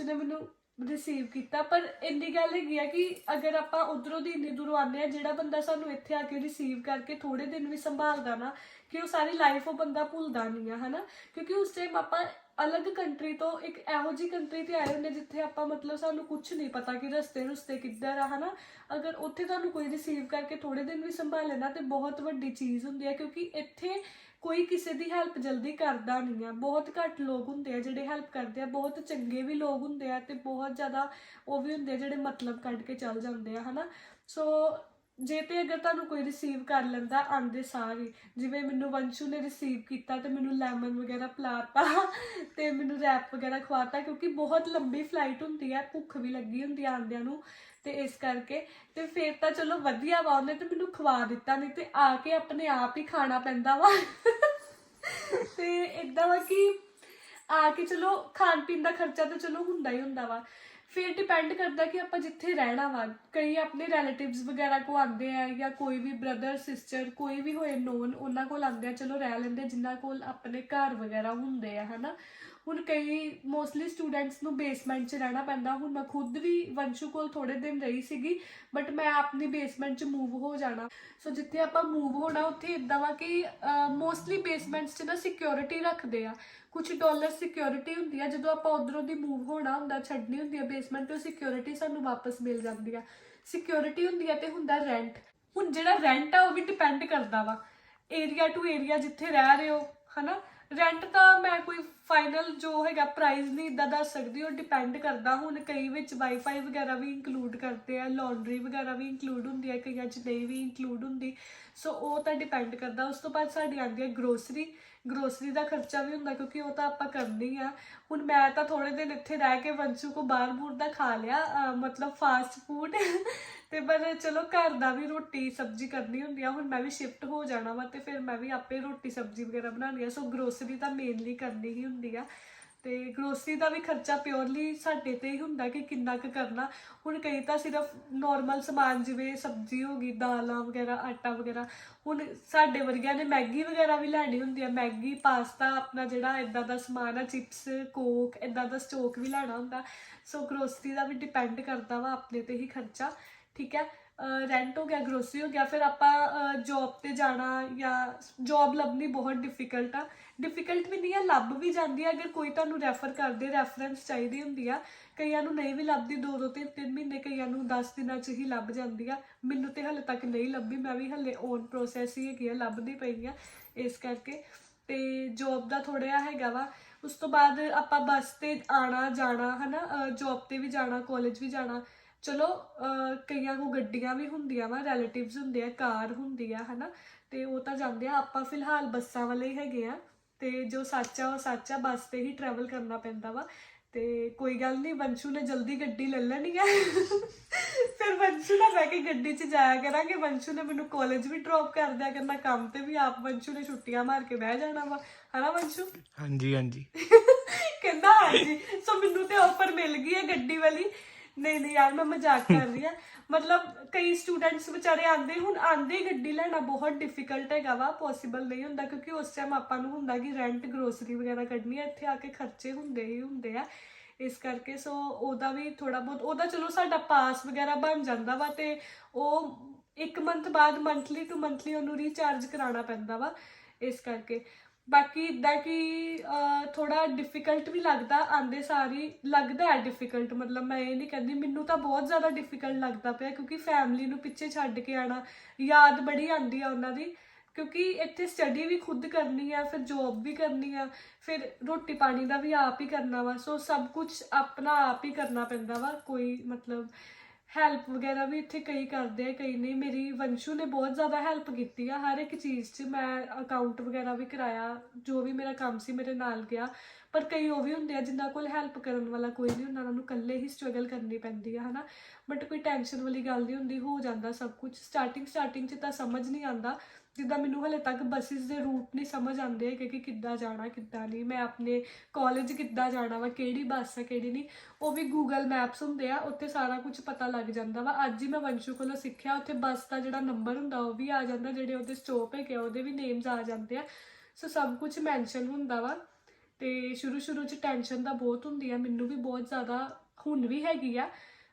ਨੇ ਮੈਨੂੰ ਰਿਸੀਵ ਕੀਤਾ, ਪਰ ਇੰਨੀ ਗੱਲ ਹੈਗੀ ਆ ਕਿ ਅਗਰ ਆਪਾਂ ਉਧਰੋਂ ਦੀ ਇੰਨੀ ਦੂਰੋਂ ਆਉਂਦੇ ਆ, ਜਿਹੜਾ ਬੰਦਾ ਸਾਨੂੰ ਇੱਥੇ ਆ ਕੇ ਰਿਸੀਵ ਕਰਕੇ ਥੋੜੇ ਦਿਨ ਵੀ ਸੰਭਾਲਦਾ ਨਾ, ਕਿ ਉਹ ਸਾਰੀ ਲਾਈਫ ਉਹ ਬੰਦਾ ਭੁੱਲਦਾ ਨਹੀਂ ਆ ਹਨਾ। ਕਿਉਂਕਿ ਉਸ ਟਾਈਮ ਆਪਾਂ ਅਲੱਗ ਕੰਟਰੀ ਤੋਂ ਇੱਕ ਇਹੋ ਜਿਹੀ ਕੰਟਰੀ ਤੇ ਆਏ ਹੁੰਦੇ ਜਿੱਥੇ ਆਪਾਂ ਮਤਲਬ ਸਾਨੂੰ ਕੁਝ ਨਹੀਂ ਪਤਾ ਕਿ ਰਸਤੇ ਕਿੱਧਰ ਆ ਹਨਾ। ਅਗਰ ਉੱਥੇ ਤੁਹਾਨੂੰ ਕੋਈ ਰਿਸੀਵ ਕਰਕੇ ਥੋੜੇ ਦਿਨ ਵੀ ਸੰਭਾਲੇ ਨਾ ਤੇ ਬਹੁਤ ਵੱਡੀ ਚੀਜ਼ ਹੁੰਦੀ ਹੈ, ਕਿਉਂਕਿ ਇੱਥੇ ਕੋਈ ਕਿਸੇ ਦੀ ਹੈਲਪ ਜਲਦੀ ਕਰਦਾ ਨਹੀਂ ਆ। ਬਹੁਤ ਘੱਟ ਲੋਕ ਹੁੰਦੇ ਆ ਜਿਹੜੇ ਹੈਲਪ ਕਰਦੇ ਆ, ਬਹੁਤ ਚੰਗੇ ਵੀ ਲੋਕ ਹੁੰਦੇ ਆ ਤੇ ਬਹੁਤ ਜ਼ਿਆਦਾ ਉਹ ਵੀ ਹੁੰਦੇ ਆ ਜਿਹੜੇ ਮਤਲਬ ਕੱਢ ਕੇ ਚੱਲ ਜਾਂਦੇ ਆ ਹਨਾ। ਸੋ ਜੇ ਤੇ ਅਗਰ ਤੁਹਾਨੂੰ ਕੋਈ ਰਿਸੀਵ ਕਰ ਲੈਂਦਾ ਆਂਦੇ ਸਾਰ ਹੀ, ਜਿਵੇਂ ਮੈਨੂੰ ਵੰਸ਼ੂ ਨੇ ਰਿਸੀਵ ਕੀਤਾ ਤੇ ਮੈਨੂੰ ਲੈਮਨ ਵਗੈਰਾ ਪਿਲਾਤਾ ਤੇ ਮੈਨੂੰ ਰੈਪ ਵਗੈਰਾ ਖਵਾਤਾ, ਕਿਉਂਕਿ ਬਹੁਤ ਲੰਬੀ ਫਲਾਈਟ ਹੁੰਦੀ ਹੈ, ਭੁੱਖ ਵੀ ਲੱਗੀ ਹੁੰਦੀ ਆ ਆਂਦਿਆਂ ਨੂੰ, ਤੇ ਇਸ ਕਰਕੇ ਤੇ ਫਿਰ ਤਾਂ ਚਲੋ ਵਧੀਆ ਵਾ, ਉਹਨੇ ਤੇ ਮੈਨੂੰ ਖਵਾ ਦਿੱਤਾ, ਨਹੀਂ ਤੇ ਆ ਕੇ ਆਪਣੇ ਆਪ ਹੀ ਖਾਣਾ ਪੈਂਦਾ ਵਾ ਤੇ ਇਦਾਂ ਵਾ ਕਿ ਆ ਕੇ ਚਲੋ ਖਾਣ ਪੀਣ ਦਾ ਖਰਚਾ ਤਾਂ ਚਲੋ ਹੁੰਦਾ ਹੀ ਹੁੰਦਾ ਵਾ। ਫਿਰ ਡਿਪੈਂਡ ਕਰਦਾ ਕਿ ਆਪਾਂ ਜਿੱਥੇ ਰਹਿਣਾ ਵਾ, ਕਈ ਆਪਣੇ ਰਿਲੇਟਿਵਸ ਵਗੈਰਾ ਕੋ ਆਉਂਦੇ ਆ, ਜਾਂ ਕੋਈ ਵੀ ਬ੍ਰਦਰ ਸਿਸਟਰ ਕੋਈ ਵੀ ਹੋਏ ਨੋਨ ਉਹਨਾਂ ਕੋਲ ਆਉਂਦੇ ਆ, ਚਲੋ ਰਹਿ ਲੈਂਦੇ ਜਿਨ੍ਹਾਂ ਕੋਲ ਆਪਣੇ ਘਰ ਵਗੈਰਾ ਹੁੰਦੇ ਆ ਹਨਾ। ਹੁਣ ਕਈ ਮੋਸਟਲੀ ਸਟੂਡੈਂਟਸ ਨੂੰ ਬੇਸਮੈਂਟ 'ਚ ਰਹਿਣਾ ਪੈਂਦਾ। ਹੁਣ ਮੈਂ ਖੁਦ ਵੀ ਵੰਸ਼ੂ ਕੋਲ ਥੋੜੇ ਦਿਨ ਰਹੀ ਸੀਗੀ, ਬਟ ਮੈਂ ਆਪਣੀ ਬੇਸਮੈਂਟ 'ਚ ਮੂਵ ਹੋ ਜਾਣਾ। ਸੋ ਜਿੱਥੇ ਆਪਾਂ ਮੂਵ ਹੋਣਾ ਉੱਥੇ ਇੱਦਾਂ ਵਾ ਕਿ ਮੋਸਟਲੀ ਬੇਸਮੈਂਟਸ 'ਚ ਨਾ ਸਿਕਿਉਰਿਟੀ ਰੱਖਦੇ ਆ, ਕੁਛ ਡਾਲਰ ਸਿਕਿਉਰਿਟੀ ਹੁੰਦੀ ਆ। ਜਦੋਂ ਆਪਾਂ ਉਧਰੋਂ ਦੀ ਮੂਵ ਹੋਣਾ ਹੁੰਦਾ, ਛੱਡਣੀ ਹੁੰਦੀ ਆ ਬੇਸਮੈਂਟ ਤੋਂ, ਸਿਕਿਉਰਿਟੀ ਸਾਨੂੰ ਵਾਪਸ ਮਿਲ ਜਾਂਦੀ ਆ। ਸਿਕਿਉਰਿਟੀ ਹੁੰਦੀ ਆ ਤੇ ਹੁੰਦਾ ਰੈਂਟ। ਹੁਣ ਜਿਹੜਾ ਰੈਂਟ ਆ ਉਹ ਵੀ ਡਿਪੈਂਡ ਕਰਦਾ ਵਾ ਏਰੀਆ ਟੂ ਏਰੀਆ ਜਿੱਥੇ ਰਹਿ ਰਹੇ ਹੋ ਹਨਾ। ਰੈਂਟ ਤਾਂ ਮੈਂ ਕੋਈ ਫਾਈਨਲ ਜੋ ਹੈਗਾ ਪ੍ਰਾਈਸ ਨਹੀਂ ਇੱਦਾਂ ਦੱਸ ਸਕਦੀ, ਉਹ ਡਿਪੈਂਡ ਕਰਦਾ। ਹੁਣ ਕਈ ਵਿੱਚ ਵਾਈਫਾਈ ਵਗੈਰਾ ਵੀ ਇੰਕਲੂਡ ਕਰਦੇ ਆ, ਲਾਂਡਰੀ ਵਗੈਰਾ ਵੀ ਇੰਕਲੂਡ ਹੁੰਦੀ ਹੈ, ਕਈਆਂ 'ਚ ਨਹੀਂ ਵੀ ਇੰਕਲੂਡ ਹੁੰਦੀ, ਸੋ ਉਹ ਤਾਂ ਡਿਪੈਂਡ ਕਰਦਾ। ਉਸ ਤੋਂ ਬਾਅਦ ਸਾਡੀ ਆਉਂਦੀ ਹੈ ਗਰੋਸਰੀ ਦਾ ਖਰਚਾ ਵੀ ਹੁੰਦਾ, ਕਿਉਂਕਿ ਉਹ ਤਾਂ ਆਪਾਂ ਕਰਨੀ ਆ। ਹੁਣ ਮੈਂ ਤਾਂ ਥੋੜੇ ਦਿਨ ਇੱਥੇ ਰਹਿ ਕੇ ਵੰਸ਼ੂ ਕੋ ਬਾਹਰ ਬੂਰ ਦਾ ਖਾ ਲਿਆ, ਮਤਲਬ ਫਾਸਟ ਫੂਡ ਤੇ ਪਰ ਚਲੋ ਘਰ ਦਾ ਵੀ ਰੋਟੀ ਸਬਜ਼ੀ ਕਰਨੀ ਹੁੰਦੀ ਆ। ਹੁਣ ਮੈਂ ਵੀ ਸ਼ਿਫਟ ਹੋ ਜਾਣਾ ਵਾ ਤੇ ਫਿਰ ਮੈਂ ਵੀ ਆਪੇ ਰੋਟੀ ਸਬਜ਼ੀ ਵਗੈਰਾ ਬਣਾਉਣੀ ਆ, ਸੋ ਗਰੋਸਰੀ ਤਾਂ ਮੇਨਲੀ ਕਰਨੀ ਹੀ ਹੁੰਦੀ ਆ। ਤੇ ਗਰੋਸਰੀ ਦਾ ਵੀ ਖਰਚਾ ਪਿਓਰਲੀ ਸਾਡੇ ਤੇ ਹੀ ਹੁੰਦਾ ਕਿ ਕਿੰਨਾ ਕੁ ਕਰਨਾ। ਹੁਣ ਕਈ ਤਾਂ ਸਿਰਫ ਨੋਰਮਲ ਸਮਾਨ ਜਿਵੇਂ ਸਬਜ਼ੀ ਹੋ ਗਈ, ਦਾਲਾਂ ਵਗੈਰਾ, ਆਟਾ ਵਗੈਰਾ। ਹੁਣ ਸਾਡੇ ਵਰਗਿਆਂ ਨੇ ਮੈਗੀ ਵਗੈਰਾ ਵੀ ਲੈਣੀ ਹੁੰਦੀ ਆ, ਮੈਗੀ ਪਾਸਤਾ ਆਪਣਾ ਜਿਹੜਾ ਇੱਦਾਂ ਦਾ ਸਮਾਨ ਆ, ਚਿਪਸ ਕੋਕ ਇੱਦਾਂ ਦਾ ਸਟੋਕ ਵੀ ਲੈਣਾ ਹੁੰਦਾ। ਸੋ ਗਰੋਸਰੀ ਦਾ ਵੀ ਡਿਪੈਂਡ ਕਰਦਾ ਵਾ ਆਪਣੇ ਤੇ ਹੀ ਖਰਚਾ। ਠੀਕ ਹੈ, ਰੈਂਟ ਹੋ ਗਿਆ, ਗਰੋਸਰੀ ਹੋ ਗਿਆ। ਫਿਰ ਆਪਾਂ ਜੋਬ ਤੇ ਜਾਣਾ, ਜਾਂ ਜੋਬ ਲੱਭਣੀ ਬਹੁਤ ਡਿਫਿਕਲਟ ਵੀ ਨਹੀਂ ਆ, ਲੱਭ ਵੀ ਜਾਂਦੀ ਆ। ਅਗਰ ਕੋਈ ਤੁਹਾਨੂੰ ਰੈਫਰ ਕਰਦੇ, ਰੈਫਰੈਂਸ ਚਾਹੀਦੀ ਹੁੰਦੀ ਆ, ਕਈਆਂ ਨੂੰ ਨਹੀਂ ਵੀ ਲੱਭਦੀ, 2-2 3-3 ਮਹੀਨੇ, ਕਈਆਂ ਨੂੰ 10 ਦਿਨਾਂ 'ਚ ਹੀ ਲੱਭ ਜਾਂਦੀ ਆ। ਮੈਨੂੰ ਤੇ ਹਾਲੇ ਤੱਕ ਨਹੀਂ ਲੱਭੀ, ਮੈਂ ਵੀ ਹਾਲੇ ਔਨ ਪ੍ਰੋਸੈਸ ਹੀ ਹੈਗੀ ਆ, ਲੱਭਦੀ ਪਈ ਆ ਇਸ ਕਰਕੇ। ਤੇ ਜੋਬ ਦਾ ਥੋੜ੍ਹਾ ਜਿਹਾ ਹੈਗਾ ਵਾ। ਉਸ ਤੋਂ ਬਾਅਦ ਆਪਾਂ ਬੱਸ ਤੇ ਆਣਾ ਜਾਣਾ ਹਨਾ, ਜੋਬ ਤੇ ਵੀ ਜਾਣਾ, ਕਾਲਜ ਵੀ ਜਾਣਾ। ਚਲੋ ਕਈਆਂ ਕੋ ਗੱਡੀਆਂ ਵੀ ਹੁੰਦੀਆਂ ਵਾ, ਰਿਲੇਟਿਵਸ ਹੁੰਦੇ ਆ, ਕਾਰ ਹੁੰਦੀ ਆ ਹਨਾ, ਤੇ ਉਹ ਤਾਂ ਜਾਂਦੇ ਆ। ਆਪਾਂ ਫਿਲਹਾਲ ਬੱਸਾਂ ਵਾਲੇ ਹੀ ਹੈਗੇ ਆ, ਤੇ ਜੋ ਸੱਚ ਆ ਉਹ ਸੱਚ ਆ, ਬੱਸ ਤੇ ਹੀ ਟਰੈਵਲ ਕਰਨਾ ਪੈਂਦਾ ਵਾ। ਤੇ ਕੋਈ ਗੱਲ ਨਹੀਂ, ਵੰਸ਼ੂ ਨੇ ਜਲਦੀ ਗੱਡੀ ਲੈ ਲੈਣੀ ਹੈ ਫਿਰ ਵੰਸ਼ੂ ਨਾਲ ਬਹਿ ਕੇ ਗੱਡੀ 'ਚ ਜਾਇਆ ਕਰਾਂਗੇ। ਵੰਸ਼ੂ ਨੇ ਮੈਨੂੰ ਕਾਲਜ ਵੀ ਡ੍ਰੌਪ ਕਰ ਦਿਆ ਕਰਨਾ, ਕੰਮ ਤੇ ਵੀ ਆਪ ਵੰਸ਼ੂ ਨੇ ਛੁੱਟੀਆਂ ਮਾਰ ਕੇ ਬਹਿ ਜਾਣਾ ਵਾ, ਹਨਾ ਵੰਸ਼ੂ? ਹਾਂਜੀ ਹਾਂਜੀ। ਕਹਿੰਦਾ ਹਾਂਜੀ। ਸੋ ਮੈਨੂੰ ਤੇ ਆਫਰ ਮਿਲ ਗਈ ਹੈ ਗੱਡੀ ਵਾਲੀ। ਨਹੀਂ ਨਹੀਂ ਯਾਰ, ਮੈਂ ਮਜ਼ਾਕ ਕਰ ਰਹੀ ਹਾਂ। ਮਤਲਬ ਕਈ ਸਟੂਡੈਂਟਸ ਵਿਚਾਰੇ ਆਂਦੇ, ਹੁਣ ਆਂਦੇ ਗੱਡੀ ਲੈਣਾ ਬਹੁਤ ਡਿਫਿਕਲਟ ਹੈਗਾ ਵਾ, ਪੋਸੀਬਲ ਨਹੀਂ ਹੁੰਦਾ, ਕਿਉਂਕਿ ਉਸ ਟਾਈਮ ਆਪਾਂ ਨੂੰ ਹੁੰਦਾ ਕਿ ਰੈਂਟ, ਗਰੋਸਰੀ ਵਗੈਰਾ ਕੱਢਣੀ ਹੈ, ਇੱਥੇ ਆ ਕੇ ਖਰਚੇ ਹੁੰਦੇ ਹੀ ਹੁੰਦੇ ਆ, ਇਸ ਕਰਕੇ। ਸੋ ਉਹਦਾ ਵੀ ਥੋੜਾ ਬਹੁਤ, ਉਹਦਾ ਚਲੋ ਸਾਡਾ ਪਾਸ ਵਗੈਰਾ ਬਣ ਜਾਂਦਾ ਵਾ, ਤੇ ਉਹ 1 ਮੰਥ ਬਾਅਦ ਮੰਥਲੀ ਟੂ ਮੰਥਲੀ ਉਹਨੂੰ ਰੀਚਾਰਜ ਕਰਾਉਣਾ ਪੈਂਦਾ ਵਾ, ਇਸ ਕਰਕੇ। ਬਾਕੀ ਇੱਦਾਂ ਕਿ ਥੋੜਾ ਡਿਫਿਕਲਟ ਵੀ ਲੱਗਦਾ, ਆਂਦੇ ਸਾਰੀ ਲੱਗਦਾ ਹੈ ਡਿਫਿਕਲਟ, ਮਤਲਬ ਮੈਂ ਇਹ ਨਹੀਂ ਕਹਿੰਦੀ, ਮੈਨੂੰ ਤਾਂ ਬਹੁਤ ਜ਼ਿਆਦਾ ਡਿਫਿਕਲਟ ਲੱਗਦਾ ਪਿਆ, ਕਿਉਂਕਿ ਫੈਮਿਲੀ ਨੂੰ ਪਿੱਛੇ ਛੱਡ ਕੇ ਆਣਾ, ਯਾਦ ਬੜੀ ਆਉਂਦੀ ਆ ਉਹਨਾਂ ਦੀ, ਕਿਉਂਕਿ ਇੱਥੇ ਸਟੱਡੀ ਵੀ ਖੁਦ ਕਰਨੀ ਆ, ਫਿਰ ਜੋਬ ਵੀ ਕਰਨੀ ਆ, ਫਿਰ ਰੋਟੀ ਪਾਣੀ ਦਾ ਵੀ ਆਪ ਹੀ ਕਰਨਾ ਵਾ। ਸੋ ਸਭ ਕੁਝ ਆਪਣਾ ਆਪ ਹੀ ਕਰਨਾ ਪੈਂਦਾ ਵਾ। ਕੋਈ ਮਤਲਬ ਹੈਲਪ ਵਗੈਰਾ ਵੀ ਇੱਥੇ ਕਈ ਕਰਦੇ ਆ, ਕਈ ਨਹੀਂ। ਮੇਰੀ ਵੰਸ਼ੂ ਨੇ ਬਹੁਤ ਜ਼ਿਆਦਾ ਹੈਲਪ ਕੀਤੀ ਆ ਹਰ ਇੱਕ ਚੀਜ਼ 'ਚ। ਮੈਂ ਅਕਾਊਂਟ ਵਗੈਰਾ ਵੀ ਕਰਾਇਆ, ਜੋ ਵੀ ਮੇਰਾ ਕੰਮ ਸੀ ਮੇਰੇ ਨਾਲ ਗਿਆ। ਪਰ ਕਈ ਉਹ ਵੀ ਹੁੰਦੇ ਆ ਜਿਨ੍ਹਾਂ ਕੋਲ ਹੈਲਪ ਕਰਨ ਵਾਲਾ ਕੋਈ ਨਹੀਂ ਹੁੰਦਾ, ਉਹਨਾਂ ਨੂੰ ਇਕੱਲੇ ਹੀ ਸਟਰਗਲ ਕਰਨੀ ਪੈਂਦੀ ਆ, ਹਨਾ। ਬਟ ਕੋਈ ਟੈਨਸ਼ਨ ਵਾਲੀ ਗੱਲ ਨਹੀਂ ਹੁੰਦੀ, ਹੋ ਜਾਂਦਾ ਸਭ ਕੁਝ। ਸਟਾਰਟਿੰਗ 'ਚ ਤਾਂ ਸਮਝ ਨਹੀਂ ਆਉਂਦਾ, ਜਿੱਦਾਂ ਮੈਨੂੰ ਹਲੇ ਤੱਕ ਬੱਸਿਸ ਦੇ ਰੂਟ ਨਹੀਂ ਸਮਝ ਆਉਂਦੇ ਕਿ ਕਿੱਦਾਂ ਜਾਣਾ ਕਿੱਦਾਂ ਨਹੀਂ, ਮੈਂ ਆਪਣੇ ਕਾਲਜ ਕਿੱਦਾਂ ਜਾਣਾ ਵਾ, ਕਿਹੜੀ ਬੱਸ ਹੈ ਕਿਹੜੀ ਨਹੀਂ, ਉਹ ਵੀ ਗੂਗਲ ਮੈਪਸ ਹੁੰਦੇ ਆ, ਉੱਥੇ ਸਾਰਾ ਕੁਝ ਪਤਾ ਲੱਗ ਜਾਂਦਾ ਵਾ। ਅੱਜ ਹੀ ਮੈਂ ਵੰਸ਼ੂ ਕੋਲੋਂ ਸਿੱਖਿਆ, ਉੱਥੇ ਬੱਸ ਦਾ ਜਿਹੜਾ ਨੰਬਰ ਹੁੰਦਾ ਉਹ ਵੀ ਆ ਜਾਂਦਾ, ਜਿਹੜੇ ਉਹਦੇ ਸਟੋਪ ਹੈਗੇ ਉਹਦੇ ਵੀ ਨੇਮਸ ਆ ਜਾਂਦੇ ਆ। ਸੋ ਸਭ ਕੁਝ ਮੈਂਸ਼ਨ ਹੁੰਦਾ ਵਾ। ਤੇ ਸ਼ੁਰੂ 'ਚ ਟੈਨਸ਼ਨ ਤਾਂ ਬਹੁਤ ਹੁੰਦੀ ਆ, ਮੈਨੂੰ ਵੀ ਬਹੁਤ ਜ਼ਿਆਦਾ, ਹੁਣ ਵੀ ਹੈਗੀ ਆ,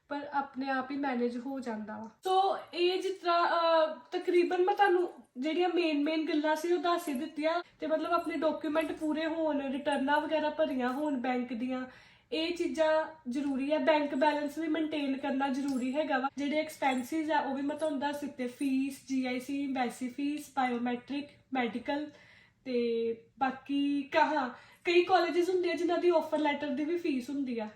ਪਰ ਆਪਣੇ ਆਪ ਹੀ ਮੈਨੇਜ ਹੋ ਜਾਂਦਾ ਵਾ। ਸੋ ਇਹ ਜਿਸ ਤਰ੍ਹਾਂ ਤਕਰੀਬਨ ਮੈਂ ਤੁਹਾਨੂੰ ਜਿਹੜੀਆਂ ਮੇਨ ਗੱਲਾਂ ਸੀ ਉਹ ਦੱਸ ਹੀ ਦਿੱਤੀਆਂ। ਤੇ ਮਤਲਬ ਆਪਣੇ ਡਾਕੂਮੈਂਟ ਪੂਰੇ ਹੋਣ, ਰਿਟਰਨਾਂ ਵਗੈਰਾ ਭਰੀਆਂ ਹੋਣ ਬੈਂਕ ਦੀਆਂ, ਇਹ ਚੀਜ਼ਾਂ ਜ਼ਰੂਰੀ ਹੈ। ਬੈਂਕ ਬੈਲੈਂਸ ਵੀ ਮੇਨਟੇਨ ਕਰਨਾ ਜ਼ਰੂਰੀ ਹੈਗਾ ਵਾ। ਜਿਹੜੇ ਐਕਸਪੈਂਸਿਸ ਆ ਉਹ ਵੀ ਮੈਂ ਤੁਹਾਨੂੰ ਦੱਸ ਦਿੱਤੇ, fee, GIC, embassy fee, biometric, medical, ਤੇ ਬਾਕੀ ਕਈ ਕਾਲਜਿਸ ਹੁੰਦੇ ਆ ਜਿਨ੍ਹਾਂ ਦੀ ਆਫਰ ਲੈਟਰ ਦੀ ਵੀ ਫੀਸ ਹੁੰਦੀ ਆ,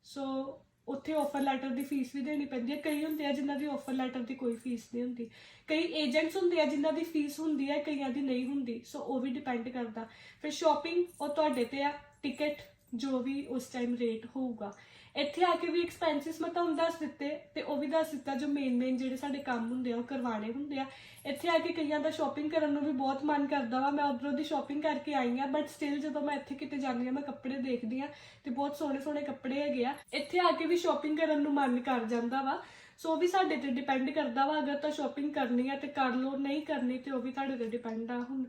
ਸੋ ਉੱਥੇ ਆਫਰ ਲੈਟਰ ਦੀ ਫੀਸ ਵੀ ਦੇਣੀ ਪੈਂਦੀ ਹੈ। ਕਈ ਹੁੰਦੇ ਆ ਜਿਨ੍ਹਾਂ ਦੀ ਆਫਰ ਲੈਟਰ ਦੀ ਕੋਈ ਫੀਸ ਨਹੀਂ ਹੁੰਦੀ। ਕਈ ਏਜੰਟਸ ਹੁੰਦੇ ਆ ਜਿਨ੍ਹਾਂ ਦੀ ਫੀਸ ਹੁੰਦੀ ਹੈ, ਕਈਆਂ ਦੀ ਨਹੀਂ ਹੁੰਦੀ, ਸੋ ਉਹ ਵੀ ਡਿਪੈਂਡ ਕਰਦਾ। ਫਿਰ ਸ਼ਾਪਿੰਗ ਉਹ ਤੁਹਾਡੇ ਤੇ ਆ, ਟਿਕਟ ਜੋ ਵੀ ਉਸ ਟਾਈਮ ਰੇਟ ਹੋਊਗਾ। ਇੱਥੇ ਆ ਕੇ ਵੀ ਐਕਸਪੈਂਸਿਸ ਮੈਂ ਤੁਹਾਨੂੰ ਦੱਸ ਦਿੱਤੇ, ਤੇ ਉਹ ਵੀ ਦੱਸ ਦਿੱਤਾ ਜੋ ਮੇਨ ਜਿਹੜੇ ਸਾਡੇ ਕੰਮ ਹੁੰਦੇ ਆ ਉਹ ਕਰਵਾਉਣੇ ਹੁੰਦੇ ਆ। ਇੱਥੇ ਆ ਕੇ ਕਈਆਂ ਦਾ ਸ਼ਾਪਿੰਗ ਕਰਨ ਨੂੰ ਵੀ ਬਹੁਤ ਮਨ ਕਰਦਾ ਵਾ, ਮੈਂ ਉੱਧਰੋਂ ਦੀ ਸ਼ਾਪਿੰਗ ਕਰਕੇ ਆਈ ਹਾਂ, ਬਟ ਸਟਿਲ ਜਦੋਂ ਮੈਂ ਇੱਥੇ ਕਿਤੇ ਜਾਂਦੀ ਹਾਂ, ਮੈਂ ਕੱਪੜੇ ਦੇਖਦੀ ਹਾਂ ਤੇ ਬਹੁਤ ਸੋਹਣੇ ਕੱਪੜੇ ਹੈਗੇ ਆ। ਇੱਥੇ ਆ ਕੇ ਵੀ ਸ਼ਾਪਿੰਗ ਕਰਨ ਨੂੰ ਮਨ ਕਰ ਜਾਂਦਾ ਵਾ। ਸੋ ਉਹ ਵੀ ਸਾਡੇ ਤੇ ਡਿਪੈਂਡ ਕਰਦਾ ਵਾ, ਅਗਰ ਤਾਂ ਸ਼ਾਪਿੰਗ ਕਰਨੀ ਆ ਤੇ ਕਰ ਲਓ, ਨਹੀਂ ਕਰਨੀ ਤੇ ਉਹ ਵੀ ਤੁਹਾਡੇ ਤੇ ਡਿਪੈਂਡ ਆ। ਹੁਣ